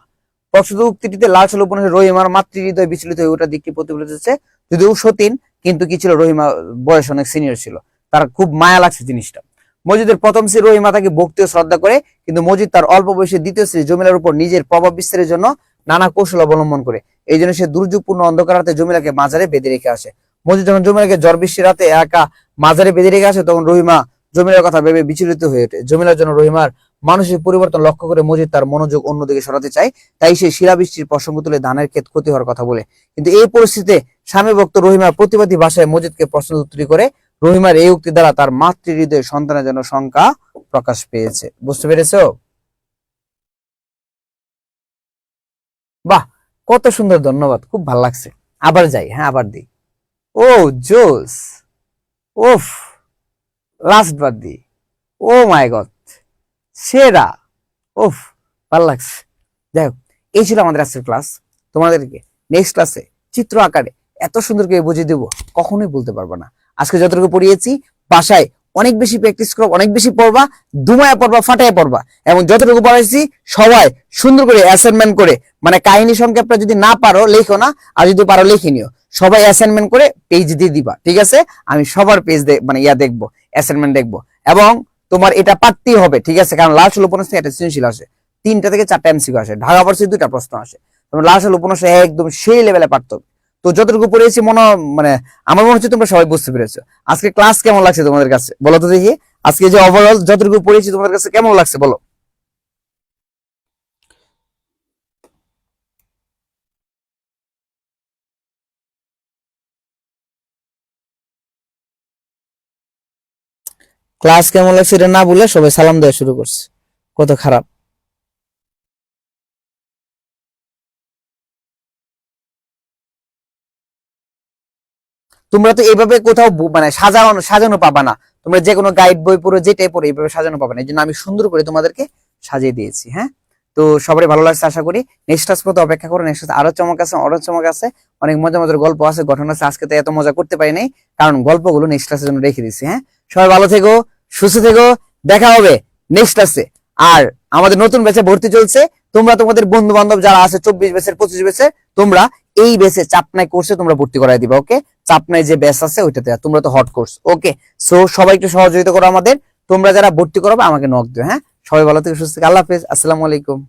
প্রস্তুত উক্তিটিতে লাল সাল উপন্যাসে রহিমার মাতৃ হৃদয় বিচলিত হয়ে ওটা দিকটি প্রতিফলিত হচ্ছে। যদিও সতীন, কিন্তু কি ছিল, রহিমা বয়স অনেক সিনিয়র ছিল, তার খুব মায়া লাগছে জিনিসটা। মসজিদের প্রথম শ্রী রহিমা তাকে ভক্তি ও শ্রদ্ধা করে, কিন্তু মসজিদ তার অল্প বয়সে দ্বিতীয় শ্রী জমিলার উপর নিজের প্রভাব বিস্তারের জন্য নানা কৌশল অবলম্বন করে। এই জন্য সে দুর্যোগপূর্ণ অন্ধকার রাতে জমিলাকে মাজারে বেঁধে রেখে আসে। মসজিদ যখন জমিলাকে ঝড় বৃষ্টির রাতে একা মাজারে বেঁধে রেখে আসে, তখন রহিমা জমিলার কথা ভেবে বিচলিত হয়ে ওঠে। জমিলার জন্য রহিমার মানসিক পরিবর্তন লক্ষ্য করে মসজিদ তার মনোযোগ অন্যদিকে সরাতে চায়। তাই সে শিলাবৃষ্টির প্রসঙ্গ তুলে ধানের ক্ষেত ক্ষতি হওয়ার কথা বলে। কিন্তু এই পরিস্থিতিতে স্বামী ভক্ত রহিমা প্রতিবাদী ভাষায় মসজিদকে প্রশ্ন উত্তর করে। রহিমার এই উক্তি দ্বারা তার মাতৃ হৃদয়ে সন্তানের যেন শঙ্কা প্রকাশ পেয়েছে। বুঝতে পেরেছো? বাহ, কত সুন্দর, ধন্যবাদ, খুব ভালো লাগছে। আবার যাই, হ্যাঁ আবার দিই। ও জোস, ওফ, লাস্ট বার দি, ও মাই গড, সেরা, ওফ, ভালো লাগছে। যাই হোক, এই ছিল আমাদের আজকের ক্লাস। তোমাদেরকে নেক্সট ক্লাসে চিত্র আকারে এত সুন্দর করে বুঝিয়ে দেবো, কখনোই বলতে পারবো না। আজকে যতটুকু পড়িয়েছি বাসায় অনেক বেশি প্র্যাকটিস করো, অনেক বেশি পড়বা, দুমায়া পড়বা, ফাটায় পড়বা, এবং যতটুকু পড়াইছি সবাই সুন্দর করে অ্যাসাইনমেন্ট করে, কাহিনী সংক্ষেপটা যদি না পারো লেখো না, আর যদি পারো লিখে নিও। সবাই অ্যাসাইনমেন্ট করে পেজ দিয়ে দিবা, ঠিক আছে? আমি সবার পেজ দেখবো, অ্যাসাইনমেন্ট দেখবো, এবং তোমার এটা পারতেই হবে, ঠিক আছে? কারণ লাস্ট উপন্যাস থেকে একটা সৃজনশীল আসে। 3টা থেকে 4টা এমসিকিউ আসে, ঢাকা ভার্সিটি 2টা প্রশ্ন আসে, তোমরা লাস্ট হলো উপন্যাসে একদম সেই লেভেলে পারতো। তো যতটুকু পড়েছি মানে আমার মনে হচ্ছে তোমরা সবাই বুঝতে পেরেছো। আজকে ক্লাস কেমন লাগছে তোমাদের কাছে বলো তো দেখি, আজকে যে ওভারঅল যতটুকু পড়েছি তোমাদের কাছে কেমন লাগছে বলো। ক্লাস কেমন লাগছে এটা না বলে সবাই সালাম দেওয়া শুরু করছে, কত খারাপ। তোমরা তো এইভাবে কোথাও মানে সাজানো সাজানো পাবা না, তোমরা যে কোনো গাইড বই পড়ো যেটাই পড়ো এইভাবে সাজানো পাবা না, এই জন্য আমি সুন্দর করে তোমাদেরকে সাজিয়ে দিয়েছি। হ্যাঁ, তো সবারই ভালো লাগছে আশা করি। নেক্সট ক্লাস পর্যন্ত অপেক্ষা করো, নেক্সট আরো চমক আছে, আরো চমক আছে, অনেক মজা মজার গল্প আছে, ঘটনা আছে। আজকে তো এত মজা করতে পারি নাই, কারণ গল্পগুলো নেক্সট ক্লাসের জন্য রেখে দিচ্ছি। হ্যাঁ, সবাই ভালো থেকো, সুস্থ থেকো, দেখা হবে নেক্সট ক্লাসে। আর আমাদের নতুন ব্যাচে ভর্তি চলছে, তোমরা তোমাদের বন্ধু বান্ধব যারা আছে 24 ব্যাচের 25 ব্যাচের, তোমরা এই ব্যাচে চাপনাই কোর্সে তোমরা ভর্তি করাই দিবা। ওকে, চাপনাই যে ব্যাচ আছে ওইটাতে, তোমরা তো হট কোর্স। ওকে, সো সবাই একটু সহযোগিতা করো আমাদের, তোমরা যারা ভর্তি করবে আমাকে নক দিও। হ্যাঁ, সবাই ভালো থেকে সুস্থ থেকে, আল্লাহ হাফেজ, আসসালামু আলাইকুম।